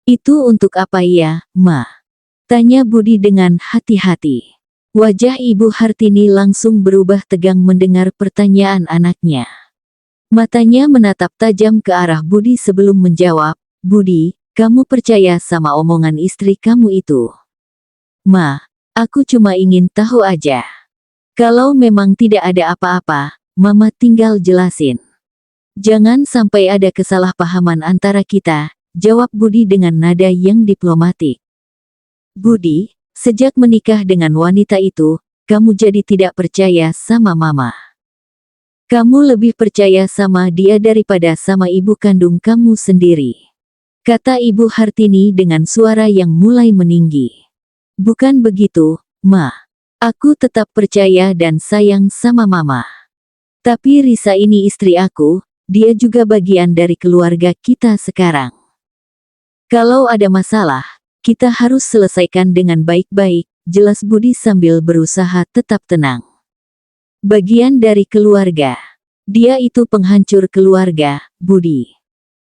Itu untuk apa ya, Ma?" tanya Budi dengan hati-hati. Wajah Ibu Hartini langsung berubah tegang mendengar pertanyaan anaknya. Matanya menatap tajam ke arah Budi sebelum menjawab, "Budi, kamu percaya sama omongan istri kamu itu?" "Ma, aku cuma ingin tahu aja. Kalau memang tidak ada apa-apa, Mama tinggal jelasin. Jangan sampai ada kesalahpahaman antara kita," jawab Budi dengan nada yang diplomatik. Budi, sejak menikah dengan wanita itu, kamu jadi tidak percaya sama mama. Kamu lebih percaya sama dia daripada sama ibu kandung kamu sendiri, kata Ibu Hartini dengan suara yang mulai meninggi. Bukan begitu, Ma. Aku tetap percaya dan sayang sama mama. Tapi Risa ini istri aku, dia juga bagian dari keluarga kita sekarang. Kalau ada masalah, kita harus selesaikan dengan baik-baik, jelas Budi sambil berusaha tetap tenang. Bagian dari keluarga. Dia itu penghancur keluarga, Budi.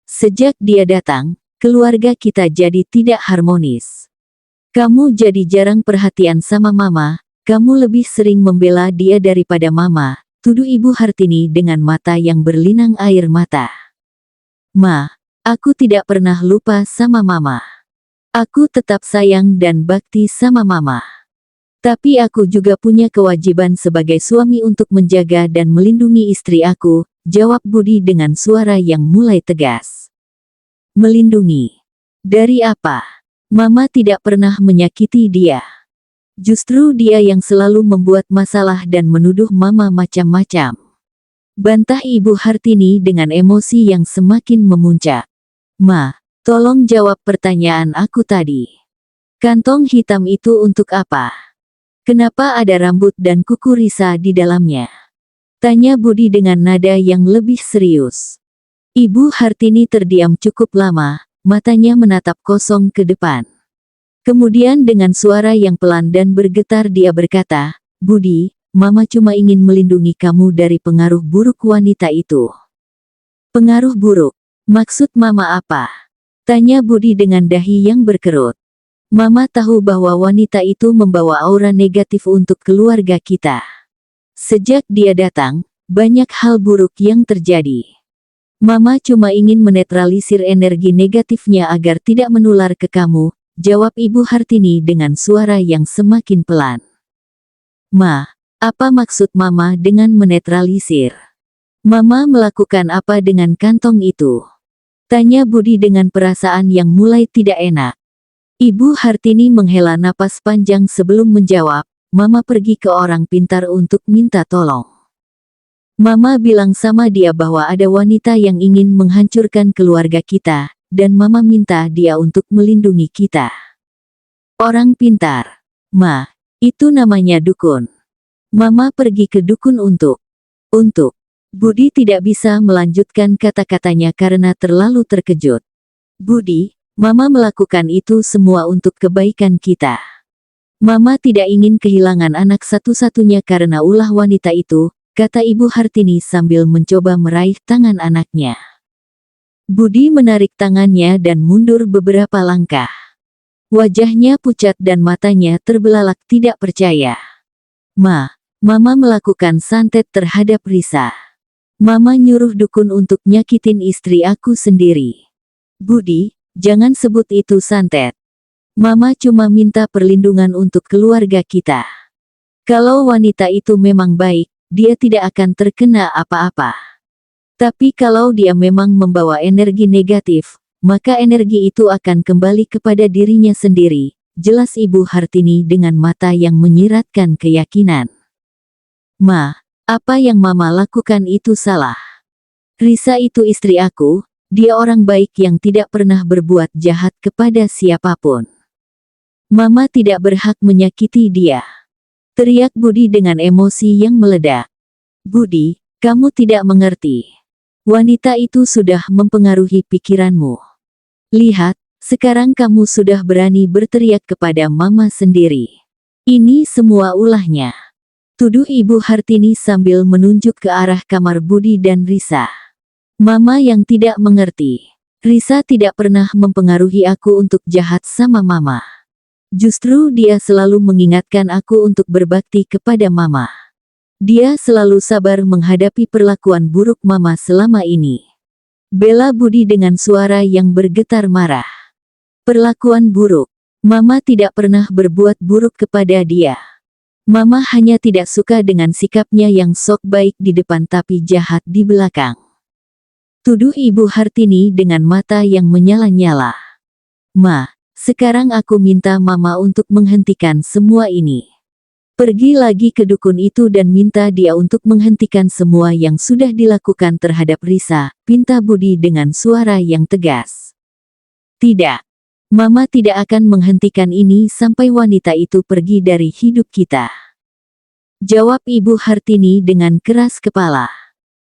Sejak dia datang, keluarga kita jadi tidak harmonis. Kamu jadi jarang perhatian sama mama, kamu lebih sering membela dia daripada mama, tuduh Ibu Hartini dengan mata yang berlinang air mata. Ma, aku tidak pernah lupa sama mama. Aku tetap sayang dan bakti sama mama. Tapi aku juga punya kewajiban sebagai suami untuk menjaga dan melindungi istri aku, jawab Budi dengan suara yang mulai tegas. Melindungi? Dari apa? Mama tidak pernah menyakiti dia. Justru dia yang selalu membuat masalah dan menuduh mama macam-macam. Bantah Ibu Hartini dengan emosi yang semakin memuncak. Ma, tolong jawab pertanyaan aku tadi. Kantong hitam itu untuk apa? Kenapa ada rambut dan kuku Risa di dalamnya? Tanya Budi dengan nada yang lebih serius. Ibu Hartini terdiam cukup lama, matanya menatap kosong ke depan. Kemudian dengan suara yang pelan dan bergetar dia berkata, Budi, Mama cuma ingin melindungi kamu dari pengaruh buruk wanita itu. Pengaruh buruk? Maksud Mama apa? Tanya Budi dengan dahi yang berkerut. Mama tahu bahwa wanita itu membawa aura negatif untuk keluarga kita. Sejak dia datang, banyak hal buruk yang terjadi. Mama cuma ingin menetralisir energi negatifnya agar tidak menular ke kamu, jawab Ibu Hartini dengan suara yang semakin pelan. Ma, apa maksud Mama dengan menetralisir? Mama melakukan apa dengan kantong itu? Tanya Budi dengan perasaan yang mulai tidak enak. Ibu Hartini menghela napas panjang sebelum menjawab, Mama pergi ke orang pintar untuk minta tolong. Mama bilang sama dia bahwa ada wanita yang ingin menghancurkan keluarga kita, dan Mama minta dia untuk melindungi kita. Orang pintar. Ma, itu namanya dukun. Mama pergi ke dukun untuk. Budi tidak bisa melanjutkan kata-katanya karena terlalu terkejut. Budi, Mama melakukan itu semua untuk kebaikan kita. Mama tidak ingin kehilangan anak satu-satunya karena ulah wanita itu, kata Ibu Hartini sambil mencoba meraih tangan anaknya. Budi menarik tangannya dan mundur beberapa langkah. Wajahnya pucat dan matanya terbelalak tidak percaya. Ma, Mama melakukan santet terhadap Risa. Mama nyuruh dukun untuk nyakitin istri aku sendiri. Budi, jangan sebut itu santet. Mama cuma minta perlindungan untuk keluarga kita. Kalau wanita itu memang baik, dia tidak akan terkena apa-apa. Tapi kalau dia memang membawa energi negatif, maka energi itu akan kembali kepada dirinya sendiri, jelas Ibu Hartini dengan mata yang menyiratkan keyakinan. Ma, apa yang Mama lakukan itu salah. Risa itu istri aku. Dia orang baik yang tidak pernah berbuat jahat kepada siapapun. Mama tidak berhak menyakiti dia. Teriak Budi dengan emosi yang meledak. Budi, kamu tidak mengerti. Wanita itu sudah mempengaruhi pikiranmu. Lihat, sekarang kamu sudah berani berteriak kepada Mama sendiri. Ini semua ulahnya. Tuduh Ibu Hartini sambil menunjuk ke arah kamar Budi dan Risa. Mama yang tidak mengerti. Risa tidak pernah mempengaruhi aku untuk jahat sama Mama. Justru dia selalu mengingatkan aku untuk berbakti kepada Mama. Dia selalu sabar menghadapi perlakuan buruk Mama selama ini. Bela Budi dengan suara yang bergetar marah. Perlakuan buruk. Mama tidak pernah berbuat buruk kepada dia. Mama hanya tidak suka dengan sikapnya yang sok baik di depan tapi jahat di belakang. Tuduh Ibu Hartini dengan mata yang menyala-nyala. Ma, Sekarang aku minta Mama untuk menghentikan semua ini. Pergi lagi ke dukun itu dan minta dia untuk menghentikan semua yang sudah dilakukan terhadap Risa, pinta Budi dengan suara yang tegas. Tidak. Mama tidak akan menghentikan ini sampai wanita itu pergi dari hidup kita. Jawab Ibu Hartini dengan keras kepala.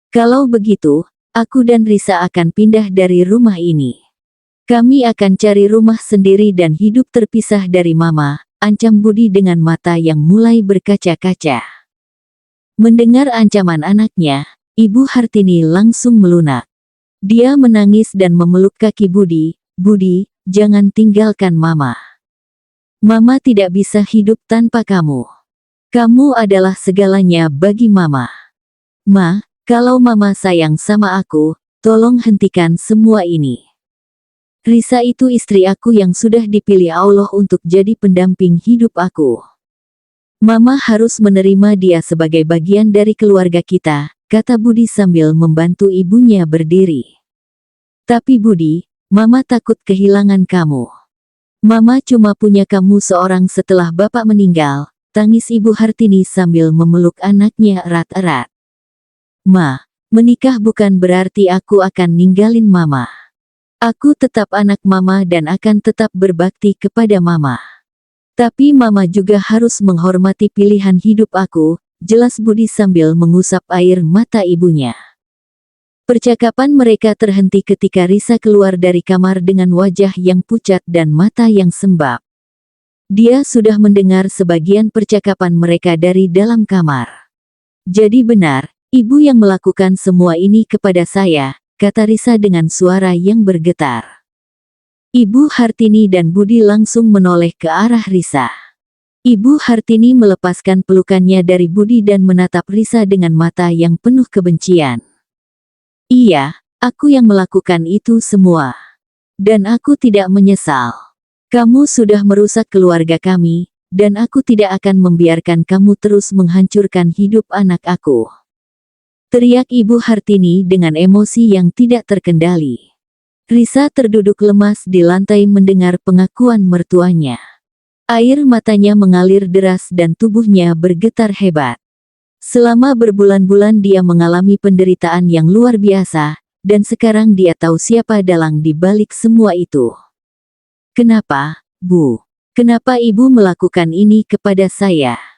Kalau begitu, aku dan Risa akan pindah dari rumah ini. Kami akan cari rumah sendiri dan hidup terpisah dari Mama, ancam Budi dengan mata yang mulai berkaca-kaca. Mendengar ancaman anaknya, Ibu Hartini langsung melunak. Dia menangis dan memeluk kaki Budi. Budi, jangan tinggalkan Mama. Mama tidak bisa hidup tanpa kamu. Kamu adalah segalanya bagi Mama. Ma, kalau Mama sayang sama aku, tolong hentikan semua ini. Risa itu istri aku yang sudah dipilih Allah untuk jadi pendamping hidup aku. Mama harus menerima dia sebagai bagian dari keluarga kita, kata Budi sambil membantu ibunya berdiri. Tapi Budi, Mama takut kehilangan kamu. Mama cuma punya kamu seorang setelah Bapak meninggal, tangis Ibu Hartini sambil memeluk anaknya erat-erat. Ma, menikah bukan berarti aku akan ninggalin Mama. Aku tetap anak Mama dan akan tetap berbakti kepada Mama. Tapi Mama juga harus menghormati pilihan hidup aku, jelas Budi sambil mengusap air mata ibunya. Percakapan mereka terhenti ketika Risa keluar dari kamar dengan wajah yang pucat dan mata yang sembab. Dia sudah mendengar sebagian percakapan mereka dari dalam kamar. Jadi benar, Ibu yang melakukan semua ini kepada saya, kata Risa dengan suara yang bergetar. Ibu Hartini dan Budi langsung menoleh ke arah Risa. Ibu Hartini melepaskan pelukannya dari Budi dan menatap Risa dengan mata yang penuh kebencian. Iya, aku yang melakukan itu semua. Dan aku tidak menyesal. Kamu sudah merusak keluarga kami, dan aku tidak akan membiarkan kamu terus menghancurkan hidup anak aku. Teriak Ibu Hartini dengan emosi yang tidak terkendali. Risa terduduk lemas di lantai mendengar pengakuan mertuanya. Air matanya mengalir deras dan tubuhnya bergetar hebat. Selama berbulan-bulan dia mengalami penderitaan yang luar biasa, dan sekarang dia tahu siapa dalang di balik semua itu. Kenapa, Bu? Kenapa Ibu melakukan ini kepada saya?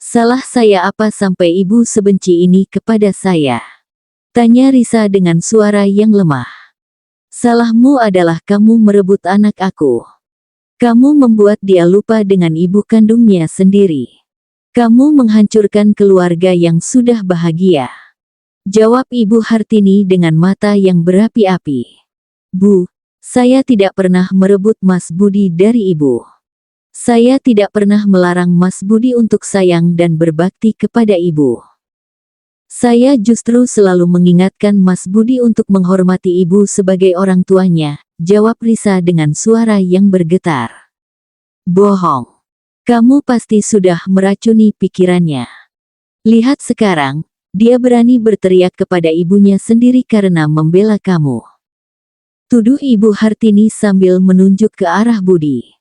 Salah saya apa sampai Ibu sebenci ini kepada saya? Tanya Risa dengan suara yang lemah. Salahmu adalah kamu merebut anak aku. Kamu membuat dia lupa dengan ibu kandungnya sendiri. Kamu menghancurkan keluarga yang sudah bahagia. Jawab Ibu Hartini dengan mata yang berapi-api. Bu, saya tidak pernah merebut Mas Budi dari Ibu. Saya tidak pernah melarang Mas Budi untuk sayang dan berbakti kepada Ibu. Saya justru selalu mengingatkan Mas Budi untuk menghormati Ibu sebagai orang tuanya, jawab Risa dengan suara yang bergetar. Bohong. Kamu pasti sudah meracuni pikirannya. Lihat sekarang, dia berani berteriak kepada ibunya sendiri karena membela kamu. Tuduh Ibu Hartini sambil menunjuk ke arah Budi.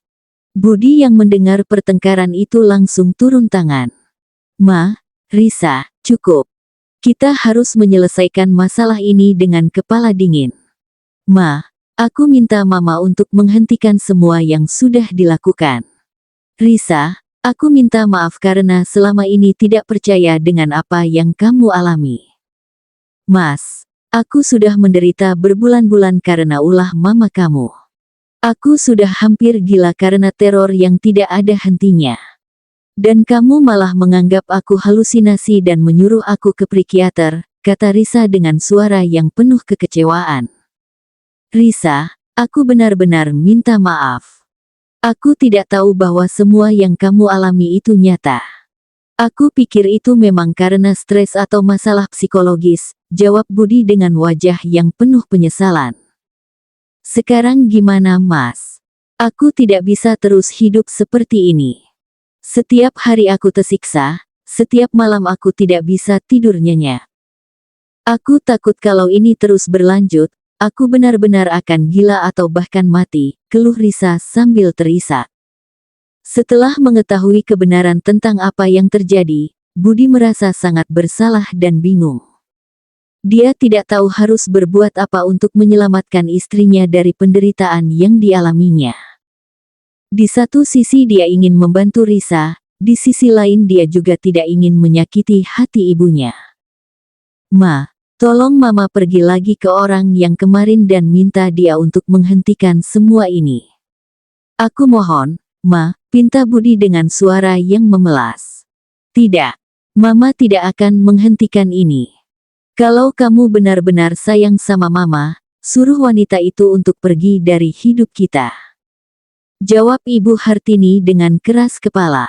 Budi yang mendengar pertengkaran itu langsung turun tangan. Ma, Risa, cukup. Kita harus menyelesaikan masalah ini dengan kepala dingin. Ma, aku minta Mama untuk menghentikan semua yang sudah dilakukan. Risa, aku minta maaf karena selama ini tidak percaya dengan apa yang kamu alami. Mas, aku sudah menderita berbulan-bulan karena ulah Mama kamu. Aku sudah hampir gila karena teror yang tidak ada hentinya. Dan kamu malah menganggap aku halusinasi dan menyuruh aku ke psikiater, kata Risa dengan suara yang penuh kekecewaan. Risa, aku benar-benar minta maaf. Aku tidak tahu bahwa semua yang kamu alami itu nyata. Aku pikir itu memang karena stres atau masalah psikologis, jawab Budi dengan wajah yang penuh penyesalan. Sekarang gimana, Mas? Aku tidak bisa terus hidup seperti ini. Setiap hari aku tersiksa, setiap malam aku tidak bisa tidur nyenyak. Aku takut kalau ini terus berlanjut, Aku benar-benar akan gila atau bahkan mati, keluh Risa sambil terisak. Setelah mengetahui kebenaran tentang apa yang terjadi, Budi merasa sangat bersalah dan bingung. Dia tidak tahu harus berbuat apa untuk menyelamatkan istrinya dari penderitaan yang dialaminya. Di satu sisi dia ingin membantu Risa, di sisi lain dia juga tidak ingin menyakiti hati ibunya. Ma, tolong Mama pergi lagi ke orang yang kemarin dan minta dia untuk menghentikan semua ini. Aku mohon, Ma, pinta Budi dengan suara yang memelas. Tidak, Mama tidak akan menghentikan ini. Kalau kamu benar-benar sayang sama Mama, suruh wanita itu untuk pergi dari hidup kita. Jawab Ibu Hartini dengan keras kepala.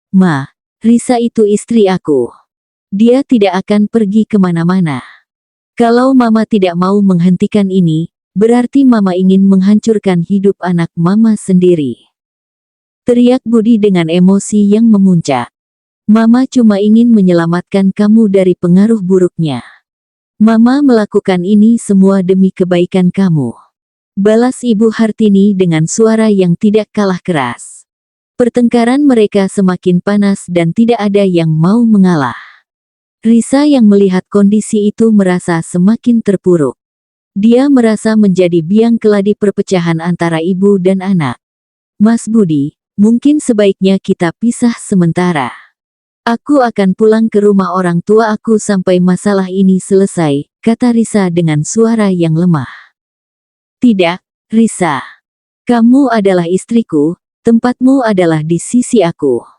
Ma, Risa itu istri aku. Dia tidak akan pergi kemana-mana. Kalau Mama tidak mau menghentikan ini, berarti Mama ingin menghancurkan hidup anak Mama sendiri. Teriak Budi dengan emosi yang memuncak. Mama cuma ingin menyelamatkan kamu dari pengaruh buruknya. Mama melakukan ini semua demi kebaikan kamu. Balas Ibu Hartini dengan suara yang tidak kalah keras. Pertengkaran mereka semakin panas dan tidak ada yang mau mengalah. Risa yang melihat kondisi itu merasa semakin terpuruk. Dia merasa menjadi biang keladi perpecahan antara ibu dan anak. Mas Budi, mungkin sebaiknya kita pisah sementara. Aku akan pulang ke rumah orang tua aku sampai masalah ini selesai, kata Risa dengan suara yang lemah. Tidak, Risa. Kamu adalah istriku, tempatmu adalah di sisi aku.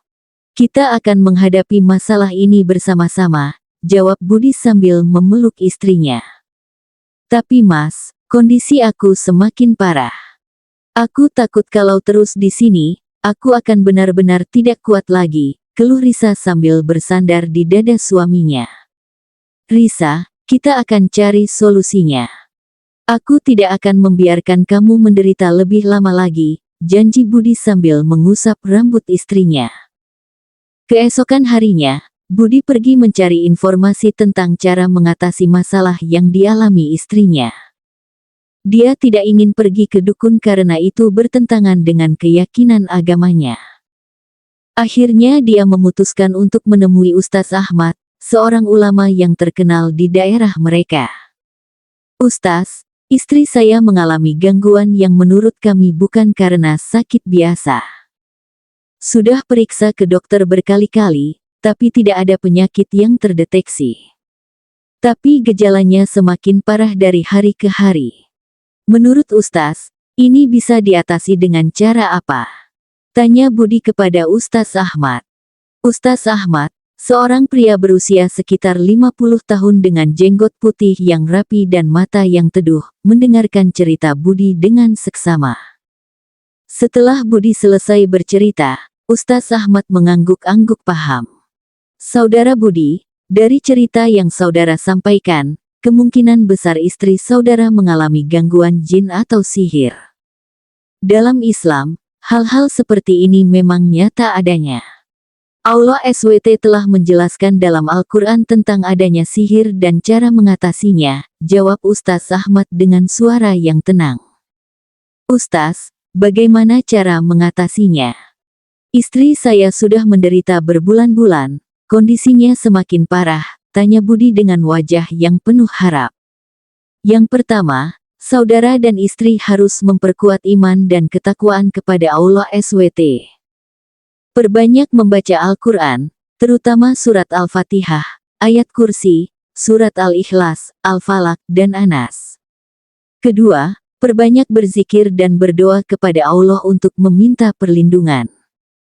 Kita akan menghadapi masalah ini bersama-sama, jawab Budi sambil memeluk istrinya. Tapi Mas, kondisi aku semakin parah. Aku takut kalau terus di sini, aku akan benar-benar tidak kuat lagi, keluh Risa sambil bersandar di dada suaminya. Risa, kita akan cari solusinya. Aku tidak akan membiarkan kamu menderita lebih lama lagi, janji Budi sambil mengusap rambut istrinya. Keesokan harinya, Budi pergi mencari informasi tentang cara mengatasi masalah yang dialami istrinya. Dia tidak ingin pergi ke dukun karena itu bertentangan dengan keyakinan agamanya. Akhirnya dia memutuskan untuk menemui Ustaz Ahmad, seorang ulama yang terkenal di daerah mereka. Ustaz, istri saya mengalami gangguan yang menurut kami bukan karena sakit biasa. Sudah periksa ke dokter berkali-kali, tapi tidak ada penyakit yang terdeteksi. Tapi gejalanya semakin parah dari hari ke hari. Menurut Ustaz, ini bisa diatasi dengan cara apa? Tanya Budi kepada Ustaz Ahmad. Ustaz Ahmad, seorang pria berusia sekitar 50 tahun dengan jenggot putih yang rapi dan mata yang teduh, mendengarkan cerita Budi dengan seksama. Setelah Budi selesai bercerita, Ustaz Ahmad mengangguk-angguk paham. Saudara Budi, dari cerita yang saudara sampaikan, kemungkinan besar istri saudara mengalami gangguan jin atau sihir. Dalam Islam, hal-hal seperti ini memang nyata adanya. Allah SWT telah menjelaskan dalam Al-Quran tentang adanya sihir dan cara mengatasinya, jawab Ustaz Ahmad dengan suara yang tenang. Ustaz, bagaimana cara mengatasinya? Istri saya sudah menderita berbulan-bulan, kondisinya semakin parah, tanya Budi dengan wajah yang penuh harap. Yang pertama, saudara dan istri harus memperkuat iman dan ketakwaan kepada Allah SWT. Perbanyak membaca Al-Quran, terutama surat Al-Fatihah, ayat kursi, surat Al-Ikhlas, Al-Falaq, dan Anas. Kedua, perbanyak berzikir dan berdoa kepada Allah untuk meminta perlindungan.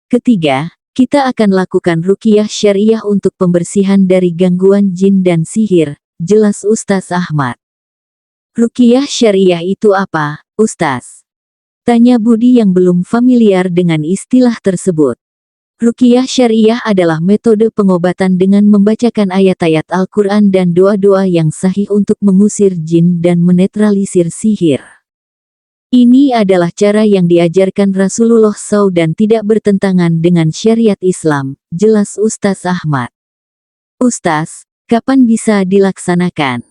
Ketiga, kita akan lakukan ruqyah syariah untuk pembersihan dari gangguan jin dan sihir, jelas Ustaz Ahmad. Ruqyah syariah itu apa, Ustaz? Tanya Budi yang belum familiar dengan istilah tersebut. Ruqyah syariah adalah metode pengobatan dengan membacakan ayat-ayat Al-Quran dan doa-doa yang sahih untuk mengusir jin dan menetralisir sihir. Ini adalah cara yang diajarkan Rasulullah SAW dan tidak bertentangan dengan syariat Islam, jelas Ustaz Ahmad. Ustaz, kapan bisa dilaksanakan?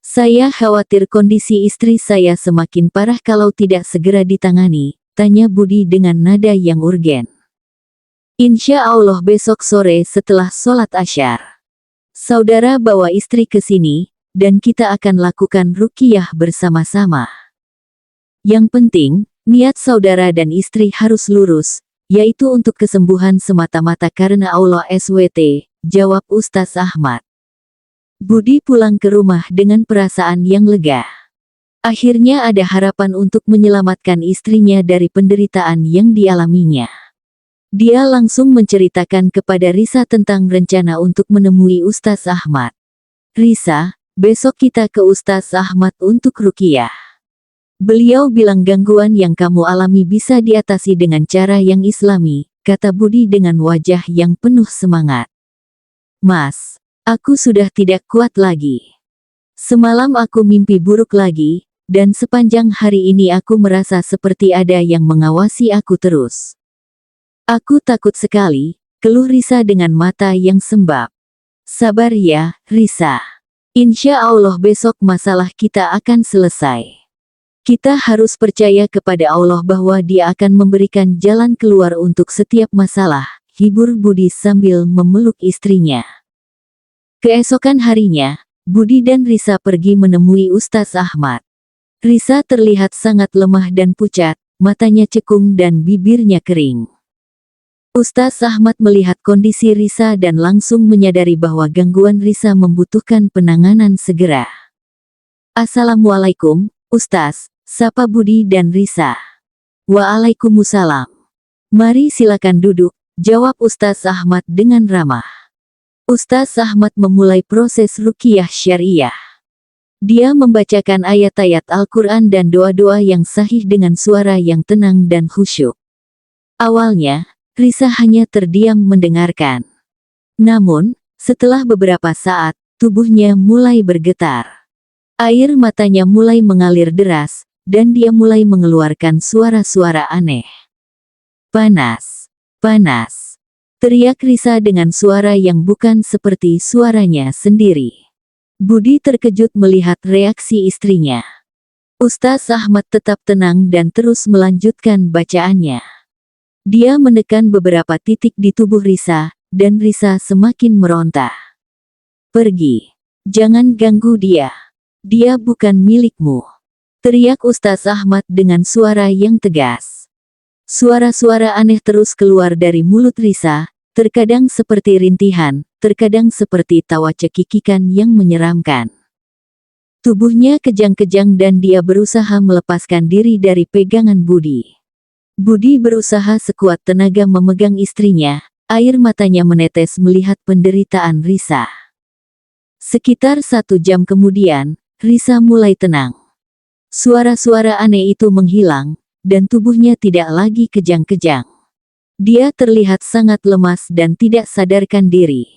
Saya khawatir kondisi istri saya semakin parah kalau tidak segera ditangani, tanya Budi dengan nada yang urgen. Insya Allah besok sore setelah sholat Asyar. Saudara bawa istri ke sini, dan kita akan lakukan ruqyah bersama-sama. Yang penting, niat saudara dan istri harus lurus, yaitu untuk kesembuhan semata-mata karena Allah SWT, jawab Ustaz Ahmad. Budi pulang ke rumah dengan perasaan yang lega. Akhirnya ada harapan untuk menyelamatkan istrinya dari penderitaan yang dialaminya. Dia langsung menceritakan kepada Risa tentang rencana untuk menemui Ustaz Ahmad. Risa, besok kita ke Ustaz Ahmad untuk ruqyah. Beliau bilang gangguan yang kamu alami bisa diatasi dengan cara yang islami, kata Budi dengan wajah yang penuh semangat. Mas, aku sudah tidak kuat lagi. Semalam aku mimpi buruk lagi, dan sepanjang hari ini aku merasa seperti ada yang mengawasi aku terus. Aku takut sekali, keluh Risa dengan mata yang sembab. Sabar ya, Risa. Insya Allah besok masalah kita akan selesai. Kita harus percaya kepada Allah bahwa Dia akan memberikan jalan keluar untuk setiap masalah, hibur Budi sambil memeluk istrinya. Keesokan harinya, Budi dan Risa pergi menemui Ustaz Ahmad. Risa terlihat sangat lemah dan pucat, matanya cekung dan bibirnya kering. Ustaz Ahmad melihat kondisi Risa dan langsung menyadari bahwa gangguan Risa membutuhkan penanganan segera. Assalamualaikum, Ustaz, sapa Budi dan Risa. Waalaikumsalam. Mari silakan duduk, jawab Ustaz Ahmad dengan ramah. Ustaz Ahmad memulai proses ruqyah syariah. Dia membacakan ayat-ayat Al-Quran dan doa-doa yang sahih dengan suara yang tenang dan khusyuk. Awalnya, Risa hanya terdiam mendengarkan. Namun, setelah beberapa saat, tubuhnya mulai bergetar. Air matanya mulai mengalir deras, dan dia mulai mengeluarkan suara-suara aneh. Panas, panas, teriak Risa dengan suara yang bukan seperti suaranya sendiri. Budi terkejut melihat reaksi istrinya. Ustaz Ahmad tetap tenang dan terus melanjutkan bacaannya. Dia menekan beberapa titik di tubuh Risa, dan Risa semakin meronta. Pergi. Jangan ganggu dia. Dia bukan milikmu. Teriak Ustaz Ahmad dengan suara yang tegas. Suara-suara aneh terus keluar dari mulut Risa, terkadang seperti rintihan, terkadang seperti tawa cekikikan yang menyeramkan. Tubuhnya kejang-kejang dan dia berusaha melepaskan diri dari pegangan Budi. Budi berusaha sekuat tenaga memegang istrinya, air matanya menetes melihat penderitaan Risa. Sekitar 1 jam kemudian, Risa mulai tenang. Suara-suara aneh itu menghilang, dan tubuhnya tidak lagi kejang-kejang. Dia terlihat sangat lemas dan tidak sadarkan diri.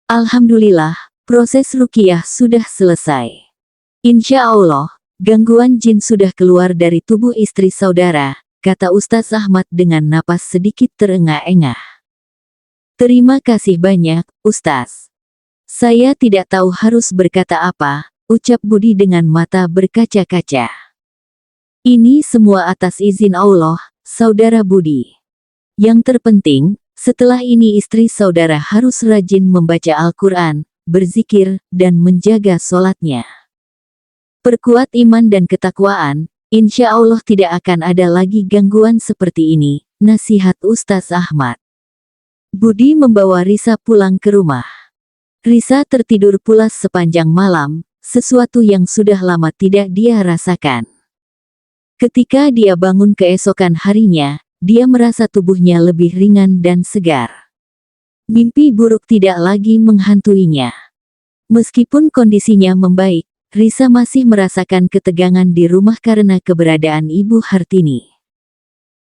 Alhamdulillah, proses ruqyah sudah selesai. Insya Allah, gangguan jin sudah keluar dari tubuh istri saudara, kata Ustaz Ahmad dengan napas sedikit terengah-engah. Terima kasih banyak, Ustaz. Saya tidak tahu harus berkata apa, ucap Budi dengan mata berkaca-kaca. Ini semua atas izin Allah, Saudara Budi. Yang terpenting, setelah ini istri saudara harus rajin membaca Al-Quran, berzikir, dan menjaga sholatnya. Perkuat iman dan ketakwaan, insya Allah tidak akan ada lagi gangguan seperti ini, nasihat Ustaz Ahmad. Budi membawa Risa pulang ke rumah. Risa tertidur pulas sepanjang malam, sesuatu yang sudah lama tidak dia rasakan. Ketika dia bangun keesokan harinya, dia merasa tubuhnya lebih ringan dan segar. Mimpi buruk tidak lagi menghantuinya. Meskipun kondisinya membaik, Risa masih merasakan ketegangan di rumah karena keberadaan Ibu Hartini.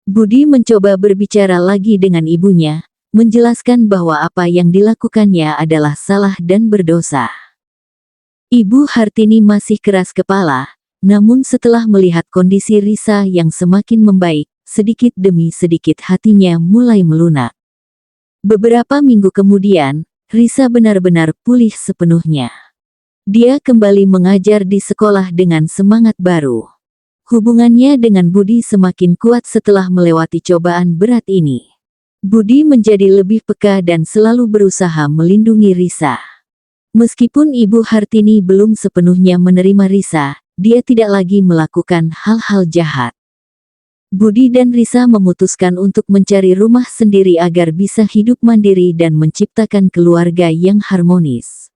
Budi mencoba berbicara lagi dengan ibunya, menjelaskan bahwa apa yang dilakukannya adalah salah dan berdosa. Ibu Hartini masih keras kepala, namun setelah melihat kondisi Risa yang semakin membaik, sedikit demi sedikit hatinya mulai melunak. Beberapa minggu kemudian, Risa benar-benar pulih sepenuhnya. Dia kembali mengajar di sekolah dengan semangat baru. Hubungannya dengan Budi semakin kuat setelah melewati cobaan berat ini. Budi menjadi lebih peka dan selalu berusaha melindungi Risa. Meskipun Ibu Hartini belum sepenuhnya menerima Risa, dia tidak lagi melakukan hal-hal jahat. Budi dan Risa memutuskan untuk mencari rumah sendiri agar bisa hidup mandiri dan menciptakan keluarga yang harmonis.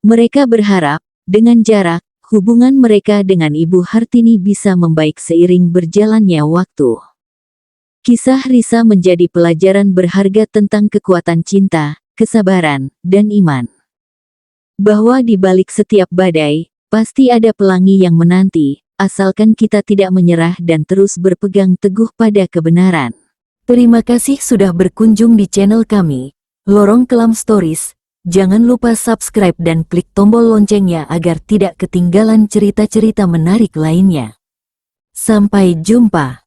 Mereka berharap, dengan jarak, hubungan mereka dengan Ibu Hartini bisa membaik seiring berjalannya waktu. Kisah Risa menjadi pelajaran berharga tentang kekuatan cinta, kesabaran, dan iman. Bahwa di balik setiap badai, pasti ada pelangi yang menanti, asalkan kita tidak menyerah dan terus berpegang teguh pada kebenaran. Terima kasih sudah berkunjung di channel kami, Lorong Kelam Stories. Jangan lupa subscribe dan klik tombol loncengnya agar tidak ketinggalan cerita-cerita menarik lainnya. Sampai jumpa.